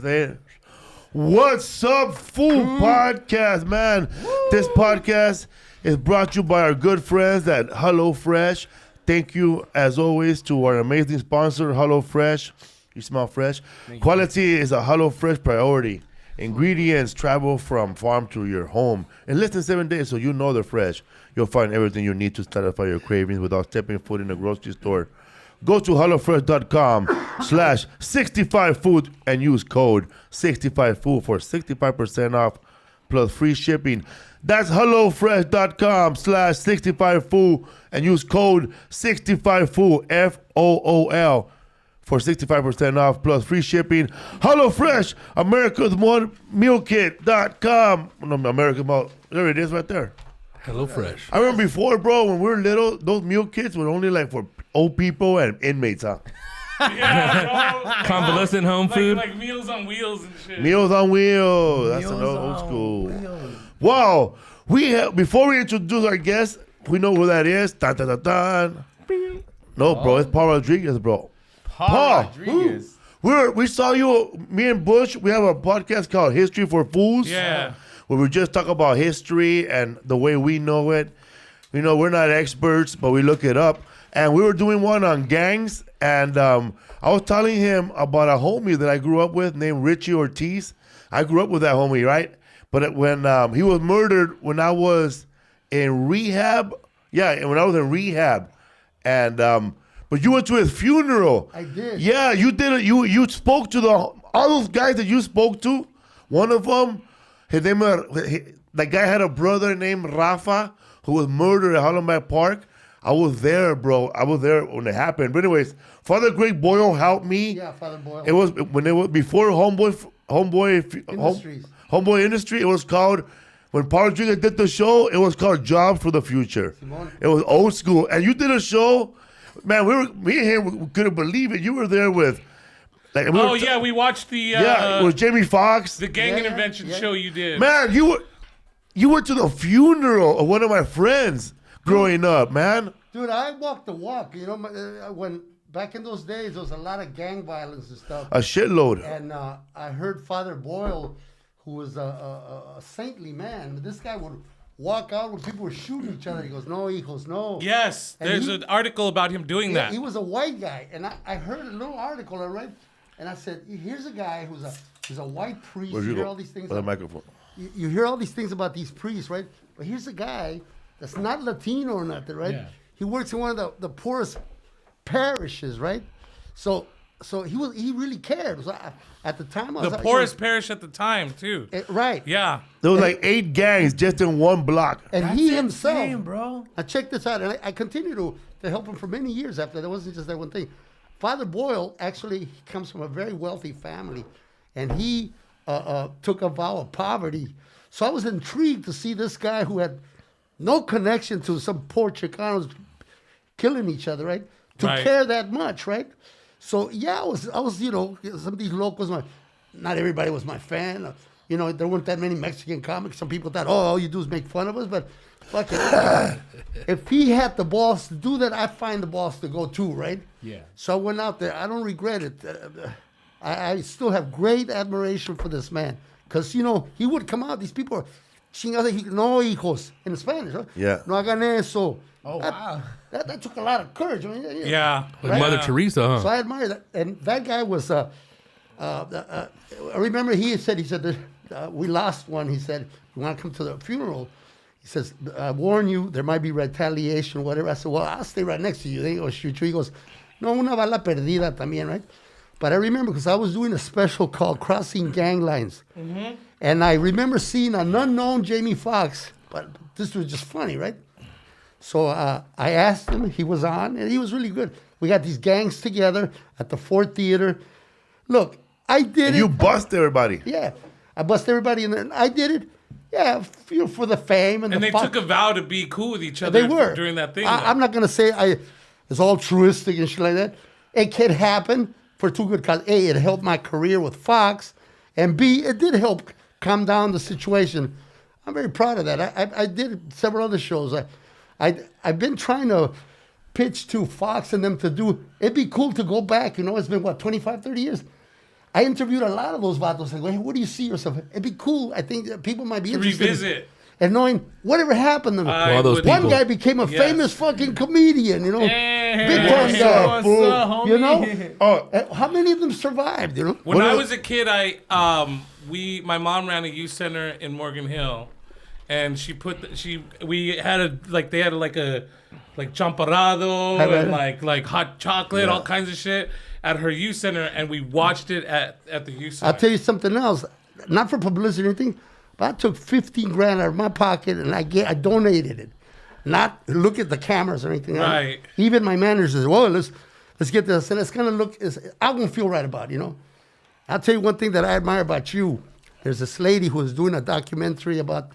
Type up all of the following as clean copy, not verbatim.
there. What's up, Food Podcast, man? Woo. This podcast is brought to you by our good friends at HelloFresh. Thank you, as always, to our amazing sponsor, HelloFresh. You smell fresh. Quality is a HelloFresh priority. Ingredients travel from farm to your home in less than 7 days, so you know they're fresh. You'll find everything you need to satisfy your cravings without stepping foot in a grocery store. Go to HelloFresh.com/65food and use code 65food for 65% off plus free shipping. That's HelloFresh.com/65food and use code 65food, FOOL, for 65% off plus free shipping. HelloFresh, America's Meal Kit.com. No, America's Meal. There it is right there. HelloFresh. I remember before, bro, when we were little, those meal kits were only like for old people and inmates, huh? Yeah, Convalescent home food. Like Meals on Wheels and shit. Meals on Wheels. That's an old school. Wow. Before we introduce our guest, we know who that is. Dun, dun, dun, dun. No, bro, it's Paul Rodriguez, bro. Paul Rodriguez. We saw you, me and Bush, we have a podcast called History for Fools. Yeah. Where we just talk about history and the way we know it. You know, we're not experts, but we look it up. And we were doing one on gangs, and I was telling him about a homie that I grew up with named Richie Ortiz. I grew up with that homie, right? But when he was murdered when I was in rehab. Yeah, when I was in rehab. And but you went to his funeral. I did. Yeah, you did it. You spoke to all those guys that you spoke to. One of them, his name, that guy had a brother named Rafa who was murdered at Hollenbeck Park. I was there, bro. I was there when it happened. But anyways, Father Greg Boyle helped me. Yeah, Father Boyle. It was when it was before Homeboy Industry. It was called, when Paul Rodriguez did the show, it was called Jobs for the Future. Simone. It was old school. And you did a show, man, me and him couldn't believe it. You were there with, like, we watched the it was Jamie Foxx. the gang intervention show you did. Man, you went to the funeral of one of my friends growing up, man. Dude, I walked the walk. You know, when back in those days, there was a lot of gang violence and stuff. A shitload. And I heard Father Boyle, who was a saintly man. This guy would walk out when people were shooting each other. He goes, "No, hijos, no." Yes, And there's an article about him doing that. He was a white guy, and I heard a little article I read, and I said, "Here's a guy who's a white priest." You hear all these things. The microphone. You hear all these things about these priests, right? But here's a guy that's not Latino or nothing, right? Yeah. He works in one of the poorest parishes, right? So he really cared. So at the time, I was the poorest parish at the time, too. right? Yeah. There was like 8 gangs just in one block. And he himself, insane, bro. Now check this out, and I continue to help him for many years after. That wasn't just that one thing. Father Boyle he comes from a very wealthy family, and he took a vow of poverty. So I was intrigued to see this guy who had no connection to some poor Chicanos killing each other, right? To care that much, right? So yeah, I was, you know, some of these locals, not everybody was my fan. You know, there weren't that many Mexican comics. Some people thought, all you do is make fun of us. But fuck it. If he had the balls to do that, I find the balls to go too, right? Yeah. So I went out there. I don't regret it. I still have great admiration for this man. Because, you know, he would come out. These people are chingados, no hijos, in Spanish, right? Yeah. No hagan eso. Oh, wow. That took a lot of courage. I mean, Yeah. Like Mother Teresa, huh? So I admire that. And that guy was, I remember he said, we lost one. He said, you want to come to the funeral? He says, I warn you, there might be retaliation, whatever. I said, well, I'll stay right next to you. They go shoot you. He goes, no, una bala perdida también, right? But I remember because I was doing a special called Crossing Gang Lines. Mm-hmm. And I remember seeing an unknown Jamie Foxx, but this was just funny, right? So I asked him, he was on, and he was really good. We got these gangs together at the Ford Theater. Look, I did it. You bust everybody. Yeah, I bust everybody, and I did it. Yeah, for the fame and And the they took a vow to be cool with each other They were during that thing. I'm not gonna say it's altruistic and shit like that. It could happen for two good causes. A, it helped my career with Fox, and B, it did help calm down the situation. I'm very proud of that. I did several other shows. I've been trying to pitch to Fox and them to do. It'd be cool to go back. You know, it's been 25, 30 years. I interviewed a lot of those vatos. Like, hey, what do you see yourself? It'd be cool. I think that people might be interested. Revisit. And knowing whatever happened to them. all those would- One people. guy became a famous fucking comedian, you know. Big time what's guy. up, fool? You know? Oh, How many of them survived, you know? When What I are- was a kid, my mom ran a youth center in Morgan Hill, and we had a champorado and like hot chocolate, all kinds of shit at her youth center, and we watched it at the youth center. I'll tell you something else. Not for publicity or anything, but I took 15 grand out of my pocket and I donated it. Not look at the cameras or anything. Right. Even my manager says, well, let's get this. And it's going to look, I won't feel right about it, you know. I'll tell you one thing that I admire about you. There's this lady who is doing a documentary about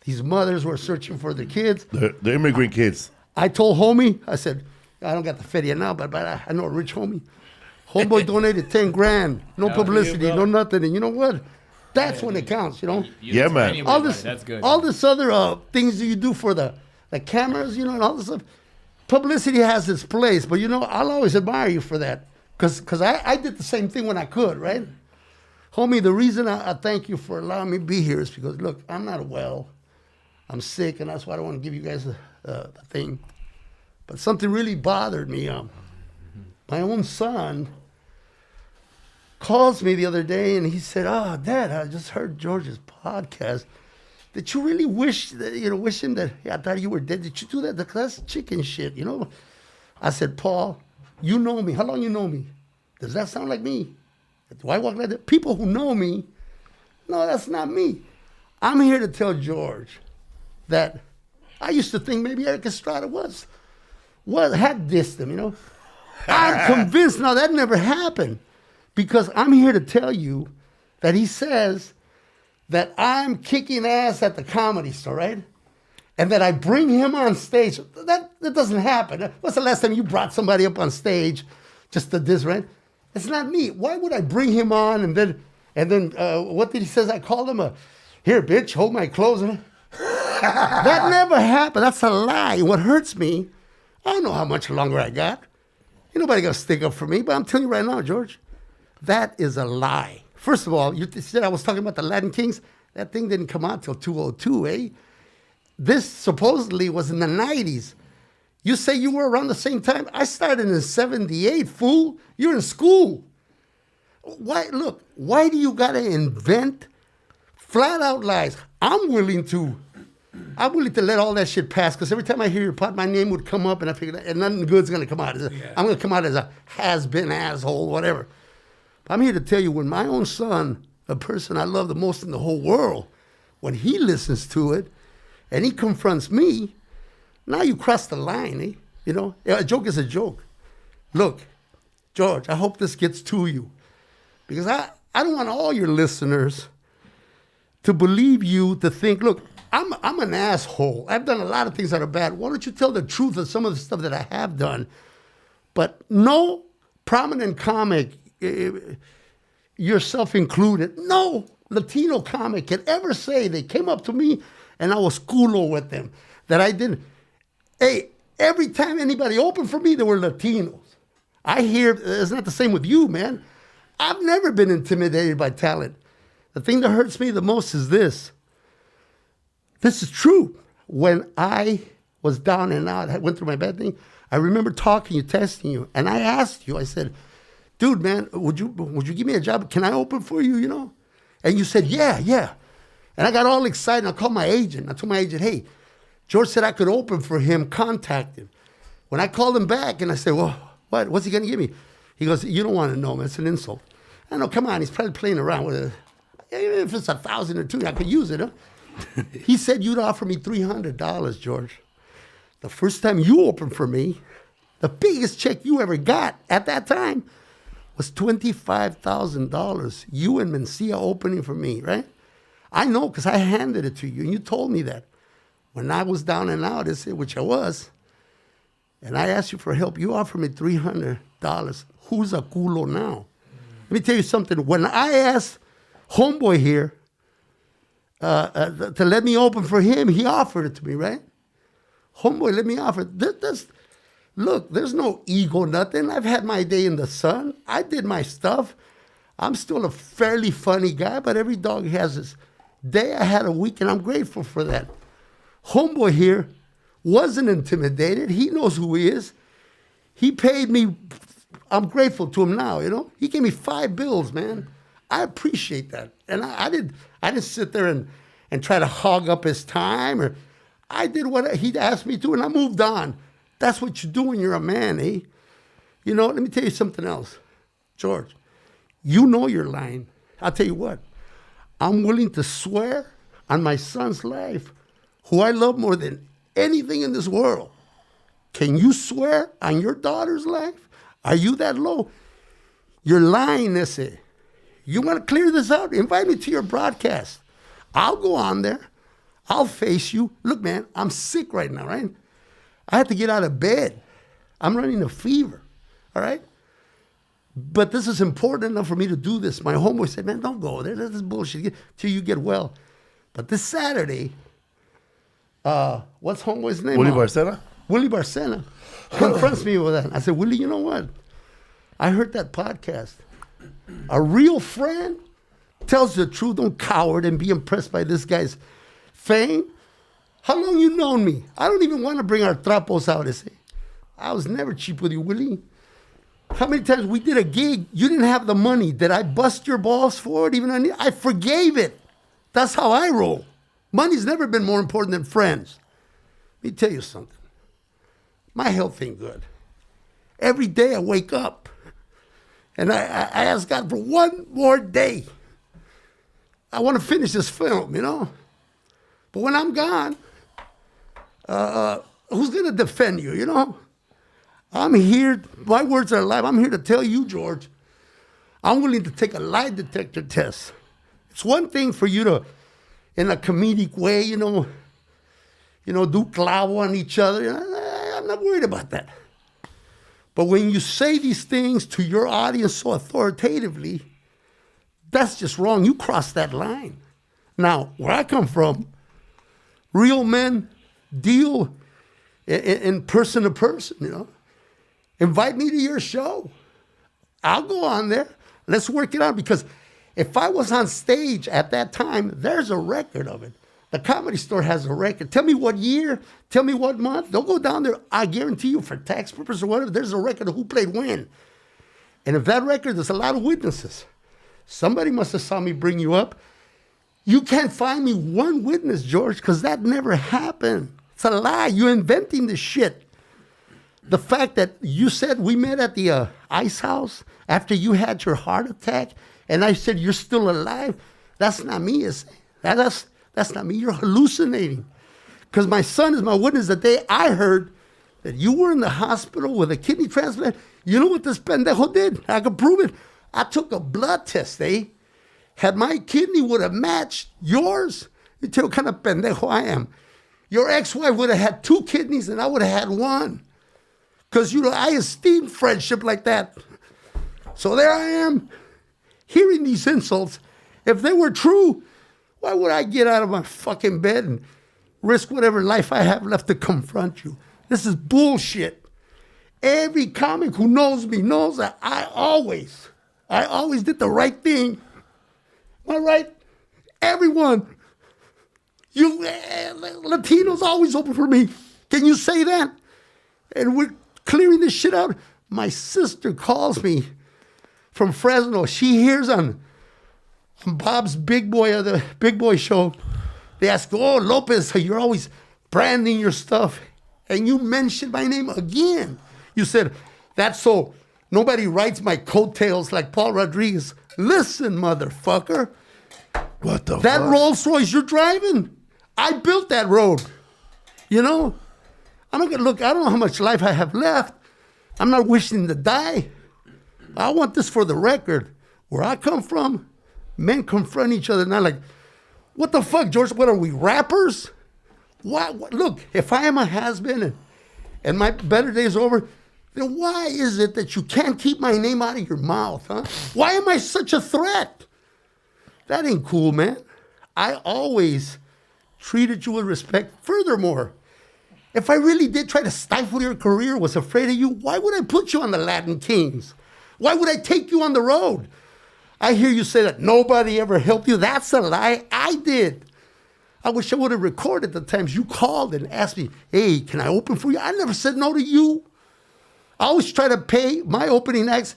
these mothers who are searching for their kids. the immigrant kids. I told homie, I said, I don't got the feria now, but I know a rich homie. Homeboy donated 10 grand. No publicity, no nothing. And you know what? That's when it counts, you know. Yeah, man. Anyway, All this, that's good. all this other things that you do for the cameras, you know, and all this stuff. Publicity has its place, but you know, I'll always admire you for that, because I did the same thing when I could, right? Homie, the reason I thank you for allowing me to be here is because, look, I'm not well. I'm sick, and that's why I don't want to give you guys the thing. But something really bothered me. My own son calls me the other day, and he said, "Oh, Dad, I just heard George's podcast. Did you really wish him that I thought you were dead? Did you do that? That's chicken shit, you know?" I said, "Paul, you know me. How long you know me? Does that sound like me? Do I walk like that? People who know me, no, that's not me. I'm here to tell George that I used to think maybe Eric Estrada had dissed him, you know. I'm convinced now that never happened, because I'm here to tell you that he says that I'm kicking ass at the Comedy Store, right? And that I bring him on stage. That doesn't happen. What's the last time you brought somebody up on stage just to diss, right? It's not me. Why would I bring him on and then what did he say? I called him here, bitch, hold my clothes. That never happened. That's a lie. What hurts me, I don't know how much longer I got. Ain't nobody gonna stick up for me, but I'm telling you right now, George, that is a lie. First of all, you said I was talking about the Latin Kings. That thing didn't come out till 2002, eh? This supposedly was in the 90s. You say you were around the same time? I started in 78, fool. You're in school. Why do you gotta invent flat out lies? I'm willing to let all that shit pass, because every time I hear your pot, my name would come up, and I figured, and nothing good's gonna come out. I'm gonna come out as a has-been asshole, whatever. I'm here to tell you, when my own son, the person I love the most in the whole world, when he listens to it and he confronts me, now you cross the line, eh? You know, a joke is a joke. Look, George, I hope this gets to you, because I don't want all your listeners to believe you, to think, look, I'm an asshole. I've done a lot of things that are bad. Why don't you tell the truth of some of the stuff that I have done? But no prominent comic, yourself included, no Latino comic can ever say they came up to me and I was culo with them, that I didn't. Hey, every time anybody opened for me, they were Latinos. I hear it's not the same with you, man. I've never been intimidated by talent. The thing that hurts me the most is this. This is true. When I was down and out, I went through my bad thing, I remember talking to you, testing you, and I asked you, I said, dude, man, would you give me a job? Can I open for you, you know? And you said, yeah. And I got all excited. I called my agent. I told my agent, hey, George said I could open for him, contact him. When I called him back and I said, well, what's he going to give me? He goes, you don't want to know, man. It's an insult. I know, come on. He's probably playing around with it. Even if it's 1,000 or 2, I could use it, huh? He said, you'd offer me $300, George. The first time you opened for me, the biggest check you ever got at that time was $25,000. You and Mencia opening for me, right? I know, because I handed it to you, and you told me that. When I was down and out, which I was, and I asked you for help, you offered me $300. Who's a culo now? Let me tell you something. When I asked Homeboy here to let me open for him, he offered it to me, right? Homeboy, let me offer it. Look, there's no ego, nothing. I've had my day in the sun. I did my stuff. I'm still a fairly funny guy, but every dog has his day. I had a week, and I'm grateful for that. Homeboy here wasn't intimidated. He knows who he is. He paid me. I'm grateful to him now, you know. He gave me 5 bills, man. I appreciate that. And I didn't sit there and try to hog up his time. Or I did what he asked me to, and I moved on. That's what you do when you're a man, eh? You know, let me tell you something else. George, you know you're lying. I'll tell you what. I'm willing to swear on my son's life, who I love more than anything in this world. Can you swear on your daughter's life? Are you that low? You're lying, ese. You want to clear this out? Invite me to your broadcast. I'll go on there. I'll face you. Look, man, I'm sick right now, right? I have to get out of bed. I'm running a fever, all right? But this is important enough for me to do this. My homeboy said, man, don't go there. This is bullshit till you get well. But this Saturday, what's homeboy's name? Willie Barcena? Willie Barcena confronts me with that. I said, Willie, you know what? I heard that podcast. A real friend tells the truth. Don't coward and be impressed by this guy's fame. How long you known me? I don't even want to bring our trapos out. I was never cheap with you, Willie. How many times we did a gig, you didn't have the money. Did I bust your balls for it? I forgave it. That's how I roll. Money's never been more important than friends. Let me tell you something. My health ain't good. Every day I wake up and I ask God for one more day. I want to finish this film, you know? But when I'm gone, who's going to defend you, you know? I'm here. My words are alive. I'm here to tell you, George, I'm willing to take a lie detector test. It's one thing for you to, in a comedic way, you know, do clavo on each other. I'm not worried about that. But when you say these things to your audience so authoritatively, that's just wrong. You cross that line. Now, where I come from, real men deal in person to person, you know. Invite me to your show. I'll go on there. Let's work it out, because if I was on stage at that time, there's a record of it. The Comedy Store has a record. Tell me what year. Tell me what month. Don't go down there. I guarantee you, for tax purposes or whatever, there's a record of who played when. And if that record, there's a lot of witnesses. Somebody must have saw me bring you up. You can't find me one witness, George, because that never happened. It's a lie. You're inventing this shit. The fact that you said we met at the ice house after you had your heart attack, and I said you're still alive, that's not me. That's not me. You're hallucinating. Because my son is my witness. The day I heard that you were in the hospital with a kidney transplant, you know what this pendejo did? I could prove it. I took a blood test, Had my kidney would have matched yours, you tell what kind of pendejo I am. Your ex-wife would have had 2 kidneys and I would have had 1. Because, I esteem friendship like that. So there I am, hearing these insults. If they were true, why would I get out of my fucking bed and risk whatever life I have left to confront you? This is bullshit. Every comic who knows me knows that I always did the right thing. Am I right? Everyone. You Latinos always open for me. Can you say that? And we're clearing this shit out. My sister calls me from Fresno. She hears on Bob's Big Boy show. They ask, oh, Lopez, you're always branding your stuff. And you mentioned my name again. You said, that's so nobody writes my coattails like Paul Rodriguez. Listen, motherfucker. What the That fuck? Rolls Royce you're driving, I built that road. You know? I don't know how much life I have left. I'm not wishing to die. I want this for the record. Where I come from, men confront each other, not like, what the fuck, George? What are we, rappers? What? Look, if I am a has-been and my better days are over, then why is it that you can't keep my name out of your mouth, huh? Why am I such a threat? That ain't cool, man. I always treated you with respect. Furthermore, if I really did try to stifle your career, was afraid of you, why would I put you on the Latin Kings? Why would I take you on the road? I hear you say that nobody ever helped you. That's a lie. I did. I wish I would have recorded the times you called and asked me, hey, can I open for you? I never said no to you. I always try to pay my opening acts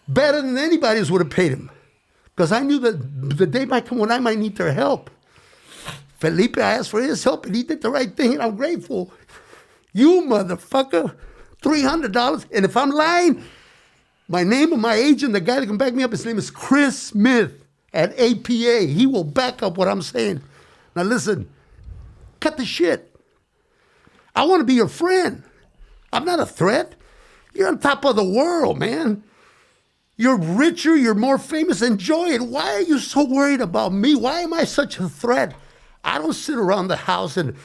better than anybody's would have paid him. Because I knew that the day might come when I might need their help. Felipe, I asked for his help, and he did the right thing, and I'm grateful. You motherfucker, $300. And if I'm lying, my name and my agent, the guy that can back me up, his name is Chris Smith at APA. He will back up what I'm saying. Now listen, cut the shit. I want to be your friend. I'm not a threat. You're on top of the world, man. You're richer, you're more famous. Enjoy it. Why are you so worried about me? Why am I such a threat? I don't sit around the house and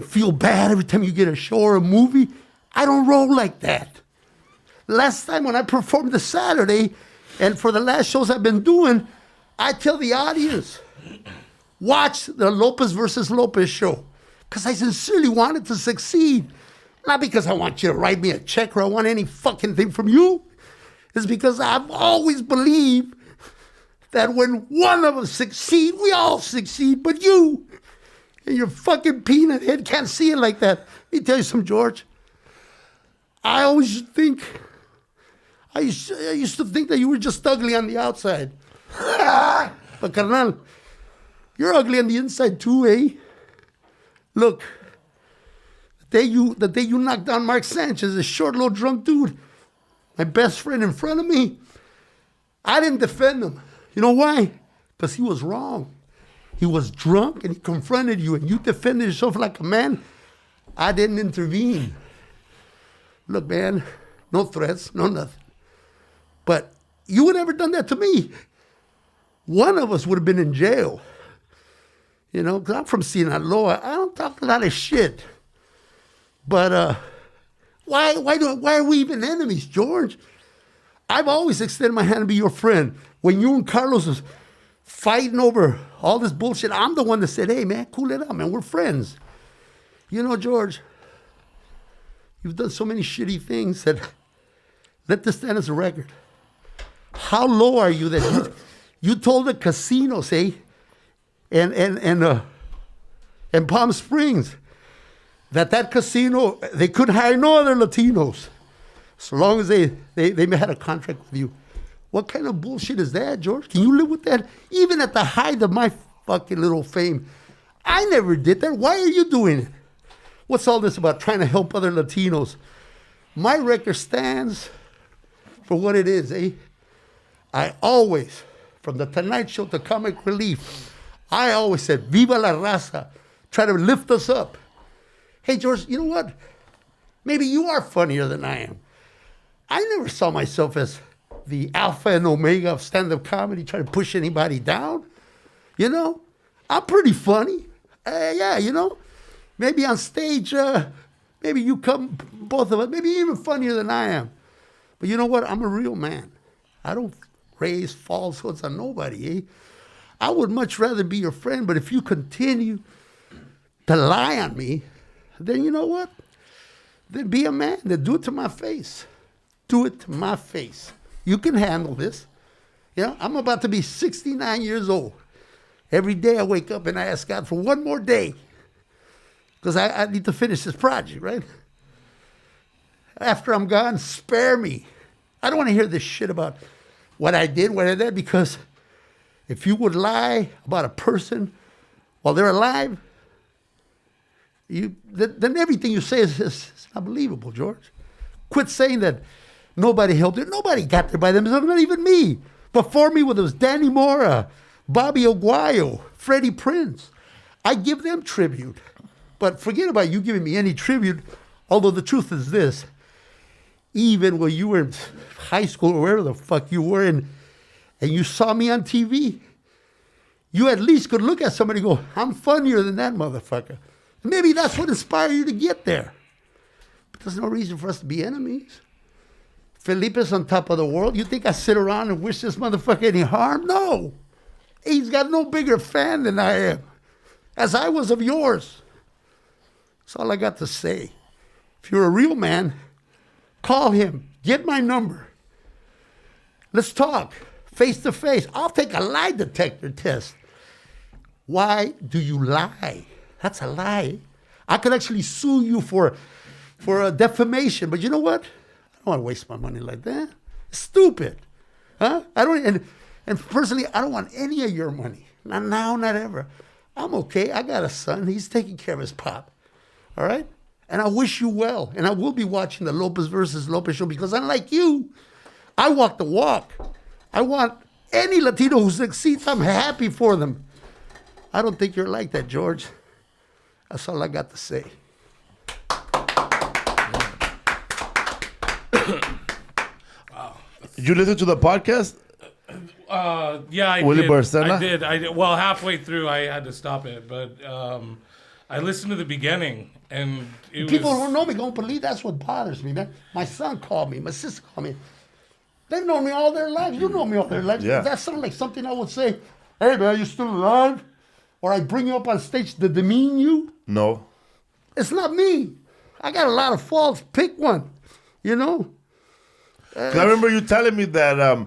feel bad every time you get a show or a movie. I don't roll like that. Last time when I performed this Saturday, and for the last shows I've been doing, I tell the audience, watch the Lopez versus Lopez show. Because I sincerely wanted to succeed. Not because I want you to write me a check or I want any fucking thing from you. It's because I've always believed that when one of us succeed, we all succeed, but you and your fucking peanut head can't see it like that. Let me tell you something, George. I used to think that you were just ugly on the outside. But carnal, you're ugly on the inside too, eh? Look, the day you knocked down Mark Sanchez, a short little drunk dude, my best friend in front of me, I didn't defend him. You know why? Because he was wrong. He was drunk and he confronted you and you defended yourself like a man. I didn't intervene. Look, man, no threats, no nothing. But you would have never done that to me. One of us would have been in jail. You know, because I'm from Sinaloa. I don't talk a lot of shit. But why are we even enemies, George? I've always extended my hand to be your friend. When you and Carlos was fighting over all this bullshit, I'm the one that said, hey, man, cool it out, man. We're friends. You know, George, you've done so many shitty things that let this stand as a record. How low are you that you told the casinos, eh? And Palm Springs, that casino, they couldn't hire no other Latinos so long as they had a contract with you. What kind of bullshit is that, George? Can you live with that? Even at the height of my fucking little fame, I never did that. Why are you doing it? What's all this about trying to help other Latinos? My record stands for what it is, eh? I always, from the Tonight Show to Comic Relief, I always said, Viva la raza. Try to lift us up. Hey, George, you know what? Maybe you are funnier than I am. I never saw myself as the alpha and omega of stand-up comedy, trying to push anybody down. You know, I'm pretty funny. Yeah, you know, maybe on stage, maybe you come, both of us, maybe even funnier than I am. But you know what? I'm a real man. I don't raise falsehoods on nobody, eh? I would much rather be your friend, but if you continue to lie on me, then you know what? Then be a man. Then do it to my face. Do it to my face. You can handle this. You know, I'm about to be 69 years old. Every day I wake up and I ask God for one more day because I need to finish this project, right? After I'm gone, spare me. I don't want to hear this shit about what I did, because if you would lie about a person while they're alive, then everything you say is not believable, George. Quit saying that nobody helped it. Nobody got there by themselves, not even me. Before me, whether it was Danny Mora, Bobby Aguayo, Freddie Prinze, I give them tribute. But forget about you giving me any tribute, although the truth is this. Even when you were in high school or wherever the fuck you were in, and you saw me on TV, you at least could look at somebody and go, I'm funnier than that motherfucker. Maybe that's what inspired you to get there. But there's no reason for us to be enemies. Felipe's on top of the world. You think I sit around and wish this motherfucker any harm? No. He's got no bigger fan than I am, as I was of yours. That's all I got to say. If you're a real man, call him. Get my number. Let's talk. face to face. I'll take a lie detector test. Why do you lie? That's a lie. I could actually sue you for a defamation, but you know what? I don't want to waste my money like that. It's stupid. Huh? I don't, and personally, I don't want any of your money. Not now, not ever. I'm okay. I got a son. He's taking care of his pop. All right? And I wish you well. And I will be watching the Lopez versus Lopez show because unlike you, I walk the walk. I want any Latino who succeeds, I'm happy for them. I don't think you're like that, George. That's all I got to say. Did you listen to the podcast? Yeah, I Willie did. Barcena? I did. Well, halfway through, I had to stop it, but I listened to the beginning, and People who don't know me don't believe that's what bothers me, man. My son called me. My sister called me. They've known me all their lives. You know me all their lives. Yeah. That sounds like something I would say, hey, man, you still alive? Or I bring you up on stage to demean you? No. It's not me. I got a lot of faults. Pick one, you know? 'Cause I remember you telling me that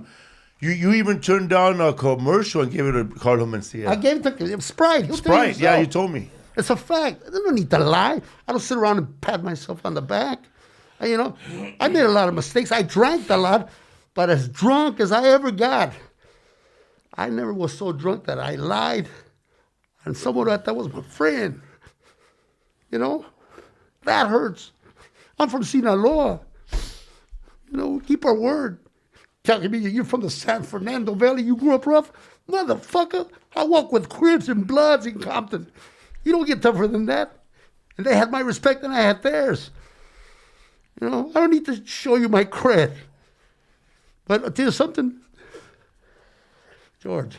you even turned down a commercial and gave it to Carlo Mencia. I gave it to Sprite. He'll tell Sprite, yeah, himself. you told me. It's a fact. I don't need to lie. I don't sit around and pat myself on the back. You know, I made a lot of mistakes. I drank a lot, but as drunk as I ever got, I never was so drunk that I lied. And someone that was my friend. You know, that hurts. I'm from Sinaloa. You know, keep our word. Telling me you're from the San Fernando Valley, you grew up rough? Motherfucker, I walk with Crips and Bloods in Compton. You don't get tougher than that. And they had my respect and I had theirs. You know, I don't need to show you my cred. But I'll tell you something, George,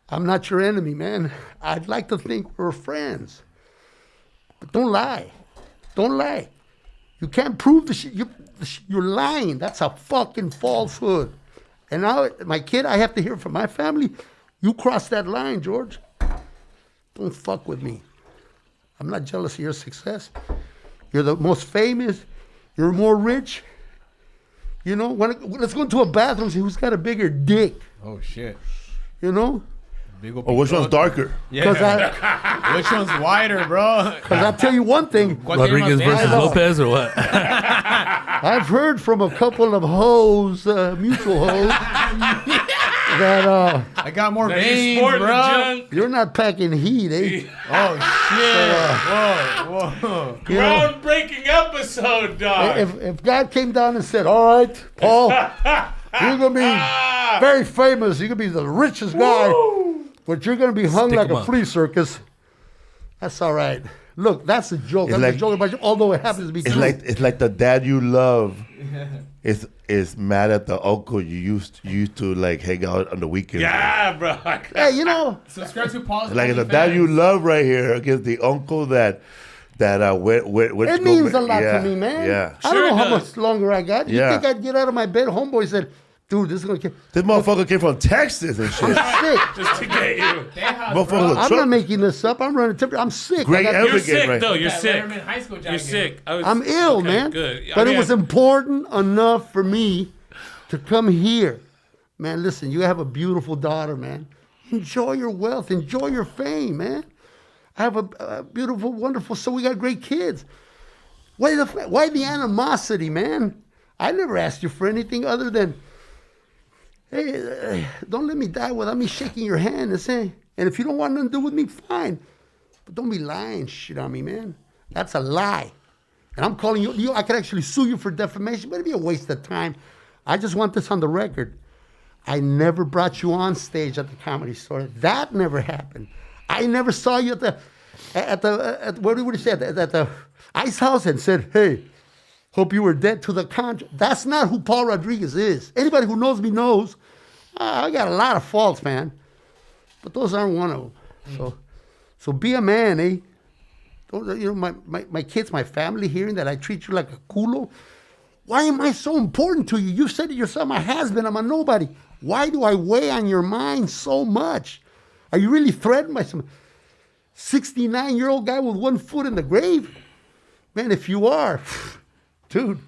I'm not your enemy, man. I'd like to think we're friends. But don't lie. Don't lie. You can't prove the shit. You're lying. That's a fucking falsehood. And now, my kid, I have to hear from my family. You crossed that line, George. Don't fuck with me. I'm not jealous of your success. You're the most famous. You're more rich. You know, let's go into a bathroom and see who's got a bigger dick. Oh, shit. You know? Big old Oh, which one's darker? Yeah. Which one's wider, bro? Because I'll tell you one thing. Rodriguez versus Lopez or what? I've heard from a couple of hoes, mutual hoes, that I got more That you veins, sport the bro. junk. you're not packing heat, eh? Oh, shit. Whoa. You know, Groundbreaking episode, dog. if God came down and said, all right, Paul, you're going to be very famous. You're going to be the richest guy, but you're going to be hung Stick like 'em a up. flea circus. That's all right. Look, that's a joke. It's That's like- a joke about you, although it happens to be It's true. like the dad you love is mad at the uncle you used to like hang out on the weekends. Yeah, bro. Hey, you know, Subscribe to Paul's Like the dad you love right here against the uncle that went it means a lot to me, man. Yeah. I Sure don't know it how does. much longer I got. You Yeah. think I'd get out of my bed? Homeboy said, dude, this is going to kill. This motherfucker came from Texas and shit. I'm sick. Just to get you. Motherfucker was a I'm truck. not making this up. I'm running temperature. I'm sick. Great I got- effort. You're Everything, sick, right? though. You're That sick. Letterman high school You're jacket. sick. I'm ill, Okay, man. Good. But I it mean, was important enough for me to come here. Man, listen, you have a beautiful daughter, man. Enjoy your wealth. Enjoy your fame, man. I have a beautiful, wonderful, so we got great kids. Why the animosity, man? I never asked you for anything other than, hey, don't let me die without me shaking your hand and saying, and if you don't want nothing to do with me, fine. But don't be lying shit on me, man. That's a lie. And I'm calling you, I could actually sue you for defamation, but it'd be a waste of time. I just want this on the record. I never brought you on stage at the Comedy Store. That never happened. I never saw you at what would you say, at the Ice House and said, hey, hope you were dead to the contrary. That's not who Paul Rodriguez is. Anybody who knows me knows I got a lot of faults, man. But those aren't one of them. So be a man, eh? Don't, you know, my kids, my family hearing that I treat you like a culo. Why am I so important to you? You said it yourself, my husband, I'm a nobody. Why do I weigh on your mind so much? Are you really threatened by some 69-year-old guy with one foot in the grave? Man, if you are, dude,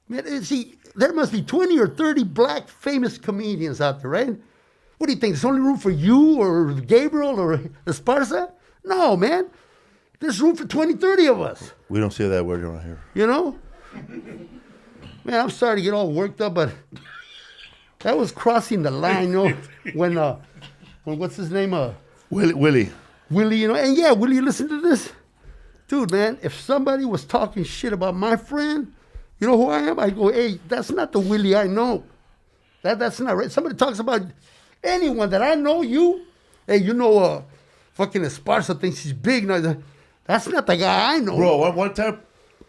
Man, see, there must be 20 or 30 black famous comedians out there, right? What do you think? There's only room for you or Gabriel or Esparza? No, man. There's room for 20, 30 of us. We don't say that word around here. You know? Man, I'm sorry to get all worked up, but that was crossing the line, you know, when what's his name? Willie. Willie, you know, and yeah, Willie, you listen to this? Dude, man, if somebody was talking shit about my friend, you know who I am? I go, hey, that's not the Willie I know. That's not right. Somebody talks about anyone that I know, hey, you know, fucking Esparza thinks he's big. No, that's not the guy I know. Bro, one time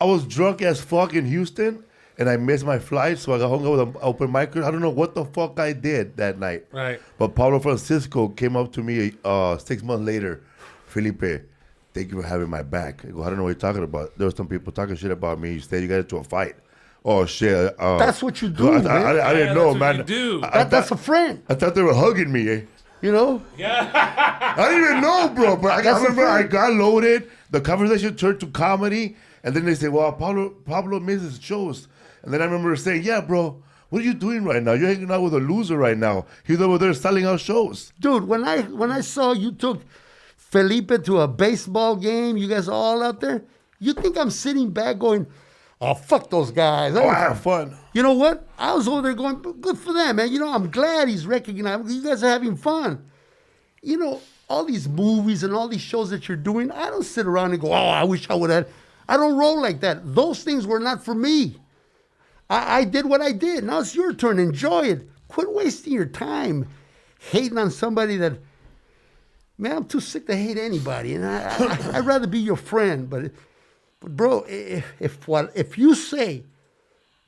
I was drunk as fuck in Houston and I missed my flight, so I got hung out with an open mic. I don't know what the fuck I did that night. Right. But Pablo Francisco came up to me 6 months later. Felipe, thank you for having my back. I go, I don't know what you're talking about. There were some people talking shit about me. You said you got into a fight. Oh, shit. That's what you do, man. I didn't know, that's man. what you do. That's a friend. I thought they were hugging me, eh? You know? I didn't even know, bro. But I remember I got loaded. The conversation turned to comedy. And then they say, well, Pablo misses shows. And then I remember saying, yeah, bro, what are you doing right now? You're hanging out with a loser right now. He's over there selling out shows. Dude, when I saw you took Felipe to a baseball game, you guys all out there, you think I'm sitting back going, oh, fuck those guys. Oh, I have fun. You know what? I was over there going, good for them, man. You know, I'm glad he's recognized. You guys are having fun. You know, all these movies and all these shows that you're doing, I don't sit around and go, oh, I wish I would have. I don't roll like that. Those things were not for me. I did what I did. Now it's your turn. Enjoy it. Quit wasting your time hating on somebody that, man, I'm too sick to hate anybody. And I'd rather be your friend. But bro, if you say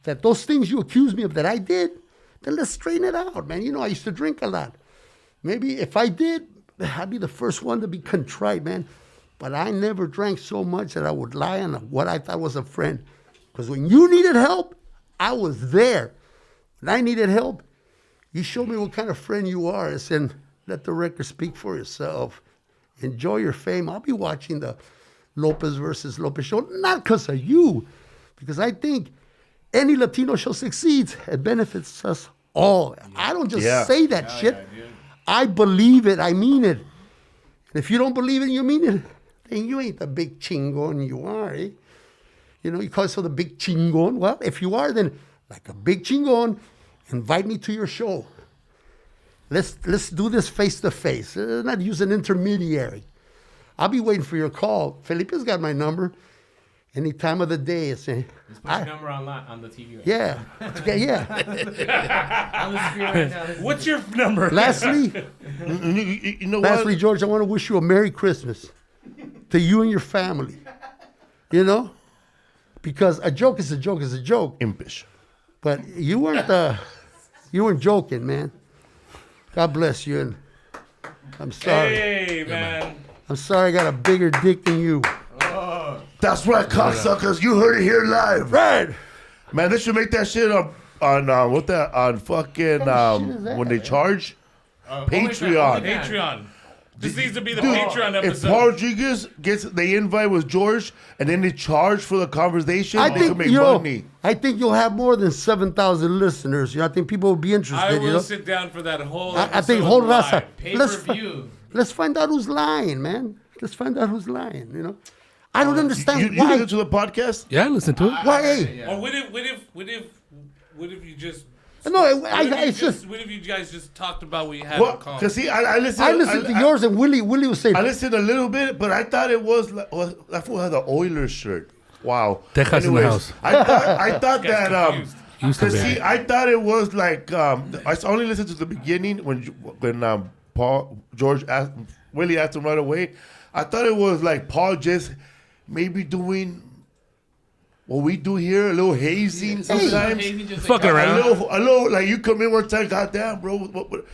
that those things you accuse me of that I did, then let's straighten it out, man. You know, I used to drink a lot. Maybe if I did, I'd be the first one to be contrite, man. But I never drank so much that I would lie on what I thought was a friend. Because when you needed help, I was there. When I needed help, you showed me what kind of friend you are. I said, let the record speak for itself. Enjoy your fame. I'll be watching the Lopez versus Lopez show, not because of you, because I think any Latino show succeeds, it benefits us all. I don't just say that shit. I believe it. I mean it. And if you don't believe it and you mean it, then you ain't the big chingon you are, eh? You know, you call yourself the big chingon. Well, if you are, then like a big chingon, invite me to your show. Let's do this face to face. Not use an intermediary. I'll be waiting for your call. Felipe's got my number. Any time of the day. Let's put your number on the TV right yeah. Yeah. On the screen right now. What's your number? Lastly, You know what? Lastly, George, I want to wish you a Merry Christmas to you and your family. You know? Because a joke is a joke is a joke. Impish. But you weren't joking, man. God bless you. And I'm sorry. Hey, man. I'm sorry I got a bigger dick than you. That's right, cocksuckers. You heard it here live. Right. Man, they should make that shit on fucking when they charge Patreon. Patreon. This needs to be the Dude, Patreon if episode. Paul Rodriguez gets the invite with George and then they charge for the conversation, they can make know, money. I think you'll have more than 7,000 listeners. You know, I think people will be interested. I will you know? sit down for that whole I think episode hold live. on. Pay-per-view. Let's find out who's lying, man. Let's find out who's lying. You know, I don't understand You why. listen to the podcast? Yeah, I listen to it. Why? Hey, Or what if you just... no, What it's just. if you guys just talked about what you had Well, in common? because see, I listened. I listened to yours, and Willie was saying. I listened a little bit, but I thought it was like, that fool had the Oilers shirt. Wow. Texas in the house. I thought Guy's that confused. Houston, Cause see, baby. I thought it was like I only listened to the beginning when Willie asked him right away. I thought it was like Paul just maybe doing what we do here, a little hazing sometimes. Fucking around. A little like you come in one time, goddamn, bro, what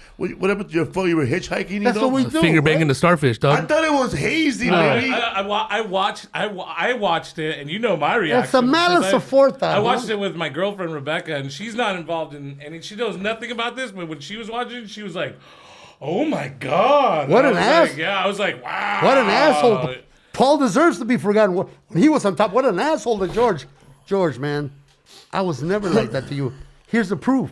happened to your phone? You were hitchhiking, you That's know? what we do. Finger banging the starfish, I dog. thought it was hazy, baby. I watched it, and you know my reaction. It's a malice because aforethought, I watched huh? it with my girlfriend Rebecca, and she's not involved in any. She knows nothing about this, but when she was watching, she was like, "Oh my god!" What And an I was ass! like, yeah, I was like, "Wow, What an asshole! Paul deserves to be forgotten. When he was on top, what an asshole to George. George, man, I was never like that to you. Here's the proof.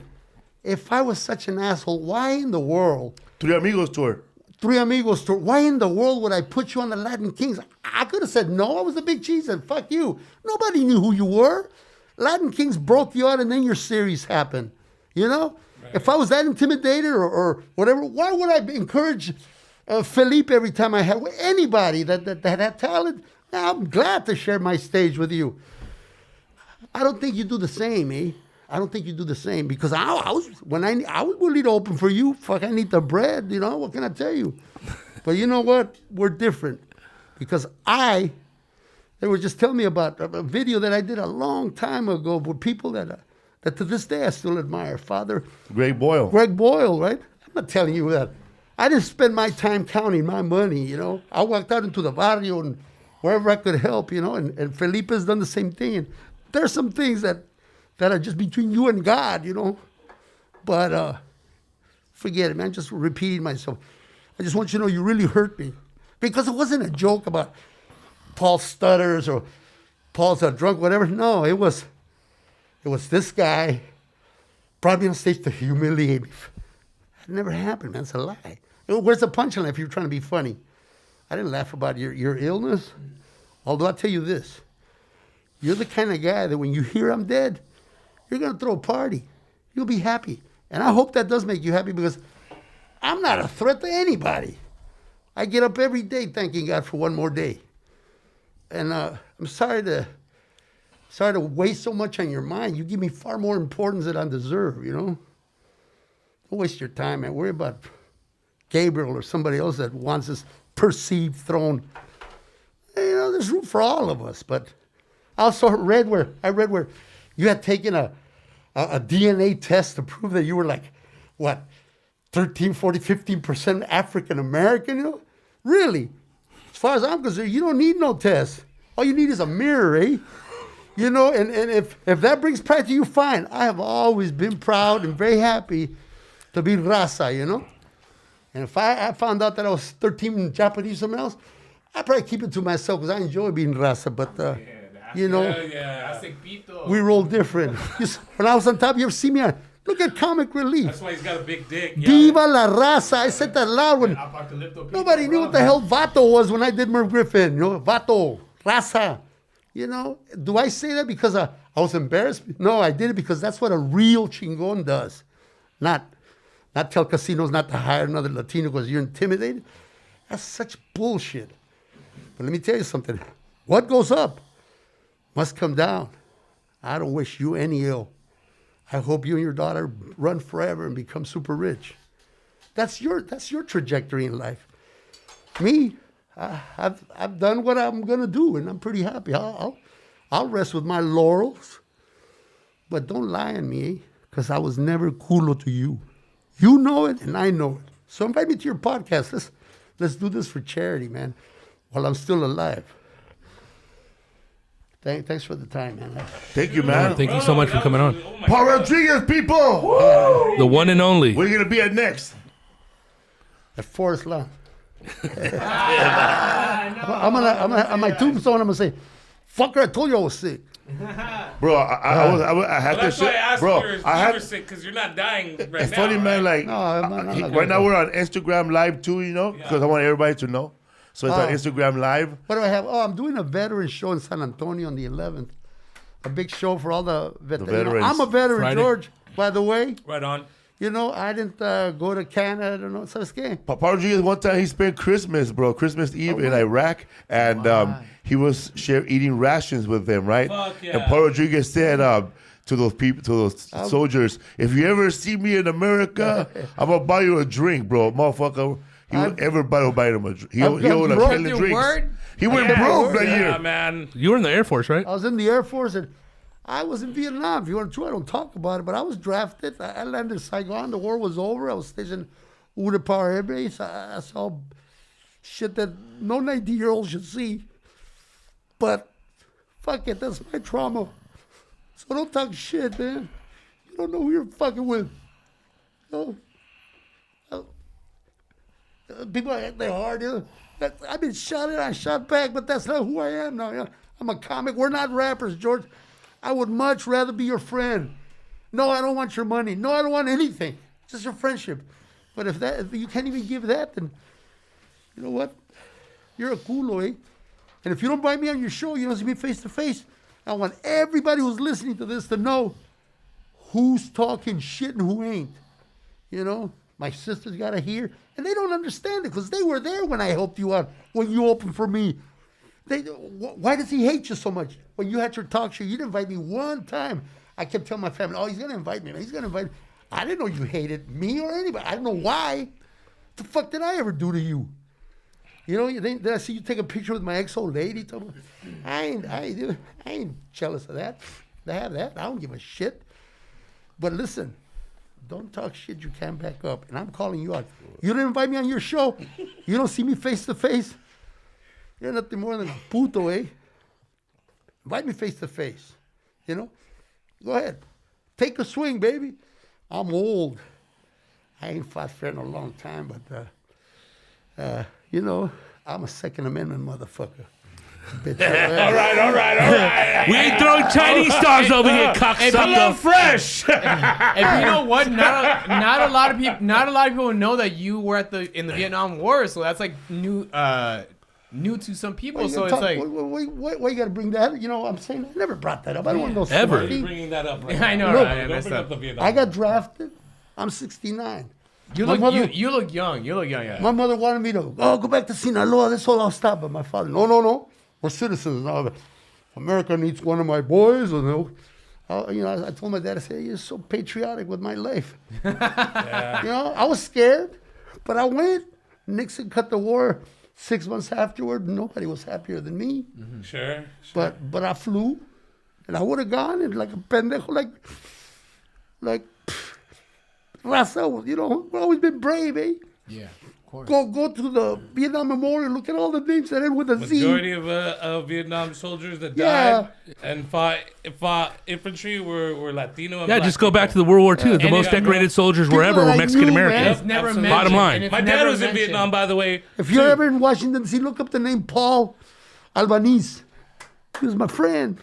If I was such an asshole, why in the world? Three Amigos tour. Three Amigos tour. Why in the world would I put you on the Latin Kings? I could have said no. I was a big cheese and fuck you. Nobody knew who you were. Latin Kings broke you out and then your series happened. You know? Right. If I was that intimidated or whatever, why would I encourage Felipe every time I had anybody that had talent? Now, I'm glad to share my stage with you. I don't think you do the same, eh? I don't think you do the same because I was willing to open for you. Fuck, I need the bread, you know. What can I tell you? But you know what? We're different because they were just telling me about a video that I did a long time ago with people that to this day I still admire. Father Greg Boyle, right? I'm not telling you that. I didn't spend my time counting my money, you know. I walked out into the barrio and wherever I could help, you know. And Felipe has done the same thing. And there's some things that are just between you and God, you know. But forget it, man. Just repeating myself. I just want you to know you really hurt me. Because it wasn't a joke about Paul stutters or Paul's a drunk, whatever. No, it was this guy brought me on stage to humiliate me. It never happened, man. It's a lie. Where's the punchline if you're trying to be funny? I didn't laugh about your illness. Although I'll tell you this. You're the kind of guy that when you hear I'm dead, you're going to throw a party. You'll be happy. And I hope that does make you happy because I'm not a threat to anybody. I get up every day thanking God for one more day. And I'm sorry to waste so much on your mind. You give me far more importance than I deserve, you know? Don't waste your time, man. Worry about Gabriel or somebody else that wants this perceived throne. You know, there's room for all of us, but I also read where you had taken a DNA test to prove that you were like, what, 13, 40, 15% African American, you know? Really? As far as I'm concerned, you don't need no test. All you need is a mirror, eh? You know, and if that brings pride to you, fine. I have always been proud and very happy to be raza, you know? And if I found out that I was 13 Japanese or something else, I'd probably keep it to myself because I enjoy being raza, but... you know, we roll different. When I was on top, you ever see me on, look at Comic Relief. That's why he's got a big dick. Viva la raza. I said that loud when nobody knew what the hell Vato was when I did Merv Griffin. You know, Vato, raza. You know, do I say that because I was embarrassed? No, I did it because that's what a real chingon does. Not tell casinos not to hire another Latino because you're intimidated. That's such bullshit. But let me tell you something. What goes up must come down. I don't wish you any ill. I hope you and your daughter run forever and become super rich. That's your trajectory in life. Me, I've done what I'm gonna do, and I'm pretty happy. I'll rest with my laurels, but don't lie on me, because I was never culo to you. You know it, and I know it. So invite me to your podcast. Let's do this for charity, man, while I'm still alive. Thanks for the time, man. Thank you, man. Thank you so much for coming on. Paul Rodriguez, people. The one and only. Where are you going to be at next? At Forest Lawn. I'm gonna on my tombstone, I'm going to say, fucker, I told you I was sick. Bro, I had That's this why I shit. asked Bro, if you were sick, because you're not dying right now. it's funny, man. Like, No, I'm not right now we're on Instagram Live too, you know, because I want everybody to know. So it's on Instagram Live. What do I have? Oh, I'm doing a veteran show in San Antonio on the 11th. A big show for all the veterans. I'm a veteran, Friday. George, by the way. Right on. You know, I didn't go to Canada. I don't know. So it's gay. Paul Rodriguez, one time he spent Christmas Eve in Iraq, and he was eating rations with them, right? Fuck yeah. And Paul Rodriguez said to those people, to those soldiers, if you ever see me in America, I'm gonna buy you a drink, bro, motherfucker. Everybody will buy him a drink. He'll like broke. selling drinks. Word? He went broke that Yeah, year. man. You were in the Air Force, right? I was in the Air Force, and I was in Vietnam. If you want to, I don't talk about it, but I was drafted. I landed in Saigon. The war was over. I was stationed Udapar Air Base. I saw shit that no 90-year-old should see. But fuck it, that's my trauma. So don't talk shit, man. You don't know who you're fucking with. You know? People act their hard. You know? I've been shot at, I shot back, but that's not who I am now. You know? I'm a comic. We're not rappers, George. I would much rather be your friend. No, I don't want your money. No, I don't want anything. Just your friendship. But if you can't even give that, then you know what? You're a culo, eh? And if you don't invite me on your show, you don't see me face to face. I want everybody who's listening to this to know who's talking shit and who ain't. You know, my sisters got to hear, and they don't understand it because they were there when I helped you out, when you opened for me. Why does he hate you so much? When you had your talk show, you didn't invite me one time. I kept telling my family, oh, he's going to invite me. He's going to invite me. I didn't know you hated me or anybody. I don't know why. What the fuck did I ever do to you? You know, then I see you take a picture with my ex-old lady. I ain't jealous of that. They have that. I don't give a shit. But listen, don't talk shit you can't back up. And I'm calling you out. You didn't invite me on your show. You don't see me face to face. You're nothing more than a puto, eh? Invite me face to face. You know? Go ahead. Take a swing, baby. I'm old. I ain't fought fair in a long time, but, you know, I'm a Second Amendment motherfucker. Bitch. All right. We ain't throwing Chinese stars over here, cocksucker. Fresh. And you know what? Not a lot of people know that you were in the Vietnam War, so that's like new to some people. So it's like, why you gotta bring that? You know, I'm saying I never brought that up. I don't want no Ever. smarty. Bringing that up right I now. know, Look, right? Don't bring up the Vietnam. I got drafted. I'm 69. You My look mother- you look young. You look young. Yeah. My mother wanted me to go back to Sinaloa. That's all I'll stop. But my father, no. We're citizens now. America needs one of my boys. You know, I told my dad, I said, you're so patriotic with my life. Yeah. You know, I was scared, but I went. Nixon cut the war 6 months afterward. Nobody was happier than me. Mm-hmm. Sure. But I flew, and I would have gone and like a pendejo, like raza. You know, we've always been brave, eh? Yeah. Of course. Go to the Vietnam Memorial. Look at all the names that end with a Z. Majority of Vietnam soldiers that Yeah. died and fought infantry were Latino. And Yeah, black just go back to people. the World War II. The And most you got decorated soldiers people were ever that were I Mexican knew, American. man. It's never Absolutely. mentioned. Bottom line. and it's My never dad was in mentioned. Vietnam, by the way. If you're ever in Washington, D.C., look up the name Paul Albanese. He was my friend.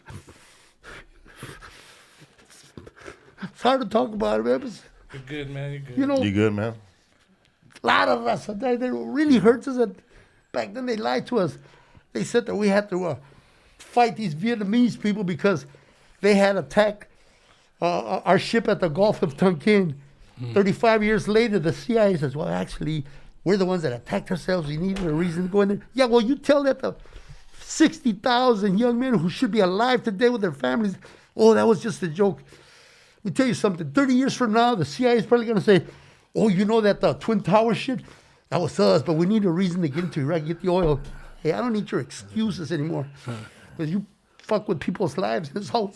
It's hard to talk about him. It was, You're good, man. You're good. you know, You good, man? a lot of us. They really hurts us. And back then, they lied to us. They said that we had to fight these Vietnamese people because they had attacked our ship at the Gulf of Tonkin. 35 years later, the CIA says, well, actually, we're the ones that attacked ourselves. We needed a reason to go in there. Yeah, well, you tell that to 60,000 young men who should be alive today with their families. Oh, that was just a joke. Let me tell you something. 30 years from now, the CIA is probably going to say, oh, you know that the Twin Tower shit? That was us, but we need a reason to get into Iraq, get the oil. Hey, I don't need your excuses anymore. Because you fuck with people's lives. There's all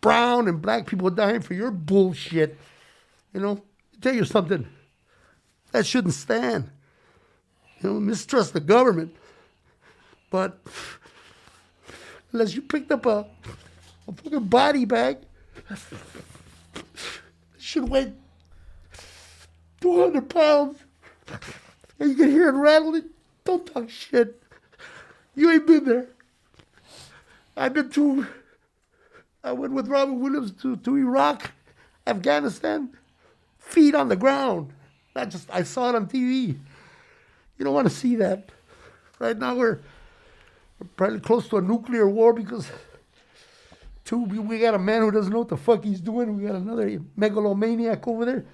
brown and black people dying for your bullshit. You know, I'll tell you something. That shouldn't stand. You know, mistrust the government. But unless you picked up a fucking body bag, it should weigh 200 pounds. And you can hear it rattling. Don't talk shit. You ain't been there. I went with Robert Williams to Iraq, Afghanistan, feet on the ground. I saw it on TV. You don't want to see that. Right now we're probably close to a nuclear war because we got a man who doesn't know what the fuck he's doing. We got another megalomaniac over there.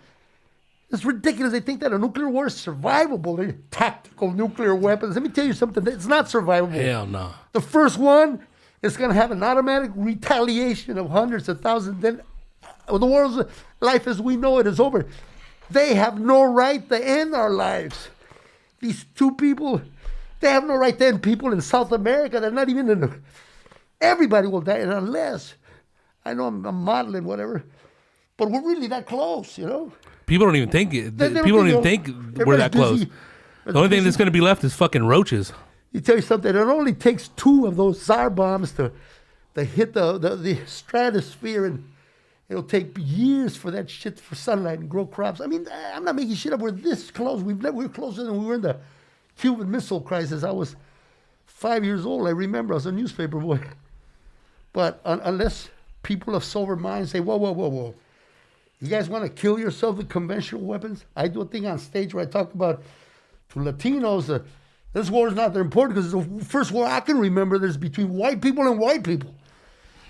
It's ridiculous. They think that a nuclear war is survivable. They're tactical nuclear weapons. Let me tell you something. It's not survivable. Hell no. The first one is going to have an automatic retaliation of hundreds of thousands. Then the world's life as we know it is over. They have no right to end our lives. These two people, they have no right to end people in South America. They're not even in the... Everybody will die unless... I know I'm modeling, whatever. But we're really that close, you know? People don't even think it. They don't People don't even think think we're that close. busy. The only thing that's going to be left is fucking roaches. You tell you something, it only takes 2 of those Tsar bombs to hit the stratosphere, and it'll take years for that shit, for sunlight and grow crops. I mean, I'm not making shit up. We're this close. We're closer than we were in the Cuban Missile Crisis. I was 5 years old. I remember I was a newspaper boy. But unless people of sober minds say, whoa. You guys want to kill yourself with conventional weapons? I do a thing on stage where I talk about to Latinos, this war is not that important because it's the first war I can remember there's between white people and white people.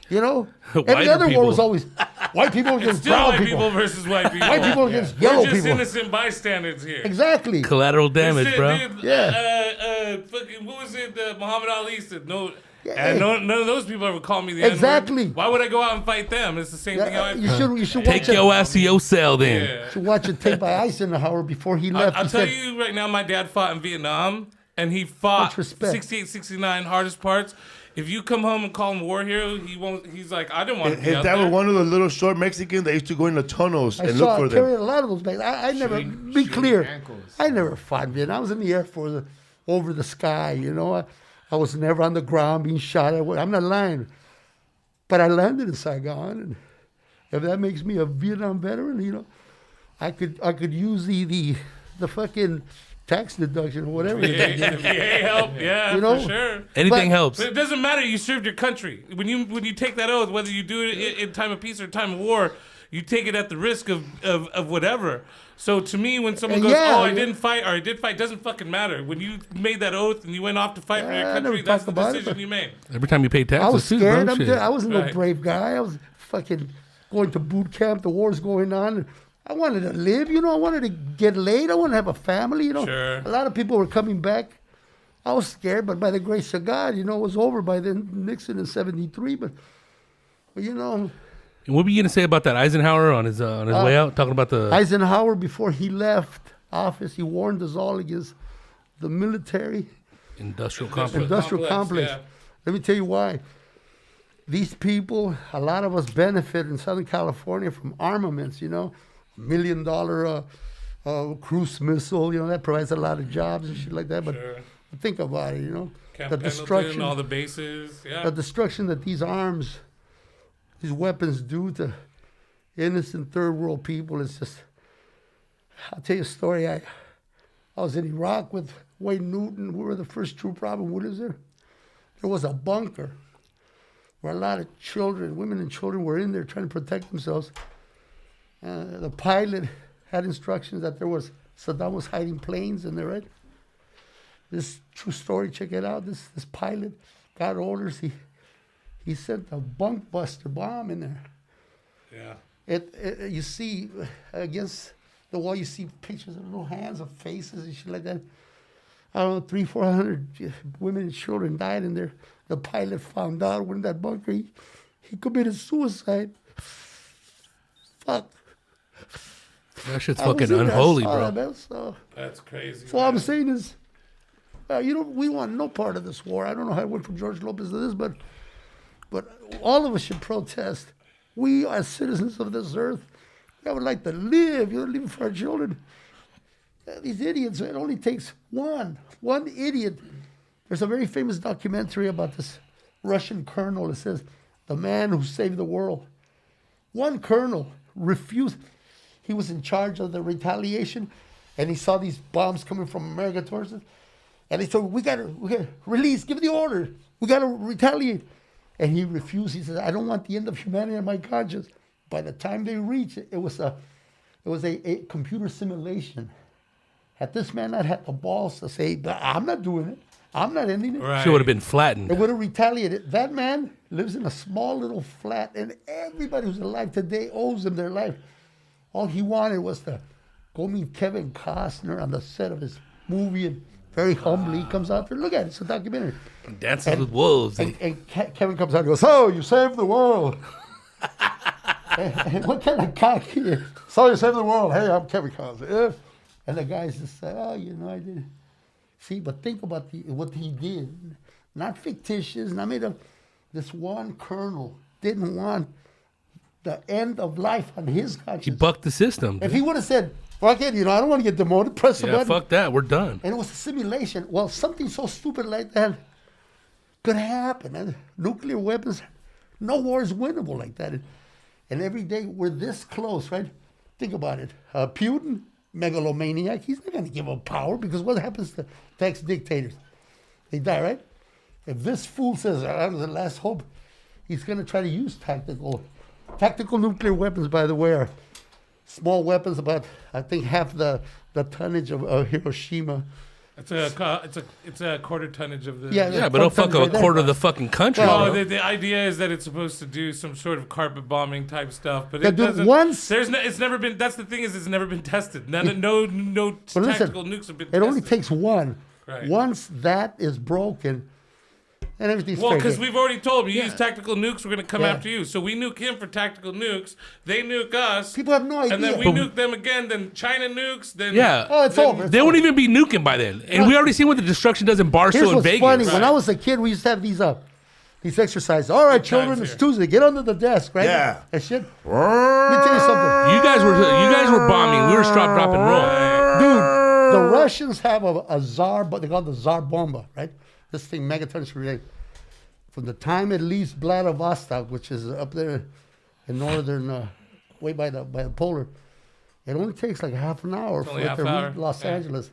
You know? Every other war was always white people against Still brown white people. people versus white people. White people against yellow We're just people. innocent bystanders here. Exactly. Collateral damage, bro. Dude, Yeah. fucking, what was it? Muhammad Ali said no. Yeah. And none of those people ever call me the Exactly. N-word. Why would I go out and fight them? It's the same thing I You should Take watch your ass to your cell then. Yeah. should watch a tape by Eisenhower before he left. I'll He tell said, you right now, my dad fought in Vietnam, and he fought Much respect. 68, 69 hardest parts. If you come home and call him war hero, he won't. He's like, I didn't want to be His out dad there. was one of the little short Mexicans that used to go in the tunnels I and look saw for I them. carried a lot of those bags. I never, be clear, ankles. I never fought in Vietnam. I was in the Air Force over the sky, you know. I was never on the ground being shot at. I'm not lying. But I landed in Saigon, and if that makes me a Vietnam veteran, you know, I could use the fucking tax deduction or whatever. VA help, yeah, You know? for sure. Anything But- helps. But it doesn't matter. You served your country. When you take that oath, whether you do it in time of peace or time of war, you take it at the risk of whatever. So to me, when someone goes, Yeah, "Oh, I yeah. didn't fight," or "I did fight," doesn't fucking matter. When you made that oath and you went off to fight for your I never country, that's talked the about it, decision but- you made. Every time you pay taxes, I was too, scared. bro. Shit. I wasn't no Right. brave guy. I was fucking going to boot camp. The war's going on. I wanted to live, you know. I wanted to get laid. I wanted to have a family, you know. Sure. A lot of people were coming back. I was scared, but by the grace of God, you know, it was over by then. Nixon in '73, but you know, And what were you gonna say about that Eisenhower on his way out? Talking about the Eisenhower, before he left office, he warned us all against the military industrial complex. industrial complex. yeah. Let me tell you why. These people, a lot of us benefit in Southern California from armaments, you know. $1 million cruise missile, you know, that provides a lot of jobs and shit like that. But Sure. think about it, you know. Camp the Pendleton, destruction, all the bases, yeah. the destruction that these arms, these weapons do to innocent third world people is just. I'll tell you a story. I was in Iraq with Wayne Newton. We were the first troop Robin Williams there. There was a bunker where a lot of children, women and children, were in there trying to protect themselves. The pilot had instructions that Saddam was hiding planes in there, right? This true story, check it out. This pilot got orders. He sent a bunk buster bomb in there. Yeah. You see against the wall, you see pictures of little hands of faces and shit like that. I don't know, 300-400 women and children died in there. The pilot found out when that bunker, he committed suicide. Fuck. That shit's I was fucking in there, I unholy, saw bro. that, man, so That's crazy. all I'm saying is, we want no part of this war. I don't know how it went from George Lopez to this, but all of us should protest. We as citizens of this earth, I would like to live, live for our children. These idiots, it only takes one idiot. There's a very famous documentary about this Russian colonel. It says, the man who saved the world. One colonel refused. He was in charge of the retaliation, and he saw these bombs coming from America towards us. And he said, we gotta release, give the order. We gotta retaliate. And he refused. He said, I don't want the end of humanity on my conscience. By the time they reached it, it was a computer simulation. Had this man not had the balls to say, I'm not doing it, I'm not ending it, Right. She would have been flattened. they would have retaliated. That man lives in a small little flat, and everybody who's alive today owes him their life. All he wanted was to go meet Kevin Costner on the set of his movie, and very humbly he comes out there. Look at it, it's a documentary. Dances with wolves. And Kevin comes out and goes, "Oh, you saved the world." and what kind of cock? So you saved the world. Hey, I'm Kevin Costner. Yeah. And the guys just say, "Oh, I did." See, but think about what he did. Not fictitious, not made up. This one colonel didn't want the end of life on his He conscience. bucked the system. If he would have said, "Fuck it, I don't want to get demoted," press the Yeah, button. fuck that. We're done. And it was a simulation. Well, something so stupid like that could happen. And nuclear weapons, no war is winnable like that. And every day we're this close, right? Think about it. Putin, megalomaniac, he's not going to give up power because what happens to ex-dictators? They die, right? If this fool says, I'm the last hope, he's going to try to use tactical nuclear weapons. By the way, are small weapons about I think half the tonnage of Hiroshima. It's a quarter tonnage of the. Yeah, but it'll fuck a quarter of the fucking country. Well, bro. the idea is that it's supposed to do some sort of carpet bombing type stuff, but Yeah, it dude, doesn't. once- It's never been. That's the thing is, it's never been tested. No But listen, tactical nukes have been. it tested. only takes one. Right. Once that is broken, and everything's Well, fair because game. we've already told him, you use tactical nukes, we're going to come Yeah. after you. So we nuke him for tactical nukes. They nuke us. People have no idea. And then we nuke them again. Then China nukes. Then Yeah. Oh, it's then- over. It's They over. won't even be nuking by then. And we already seen what the destruction does in Here's Barstow and what's Vegas. funny. When Right. I was a kid, we used to have these exercises. All right, children, times it's here. Tuesday. Get under the desk, right? Yeah. And shit. Let me tell you something. You guys were bombing. We were drop and roll. Dude, the Russians have a czar, but they call it the czar bomba, right? This thing, megatons per day. From the time it leaves Vladivostok, which is up there in northern, way by the polar, it only takes like half an hour for only it half to hour, reach Los yeah. Angeles.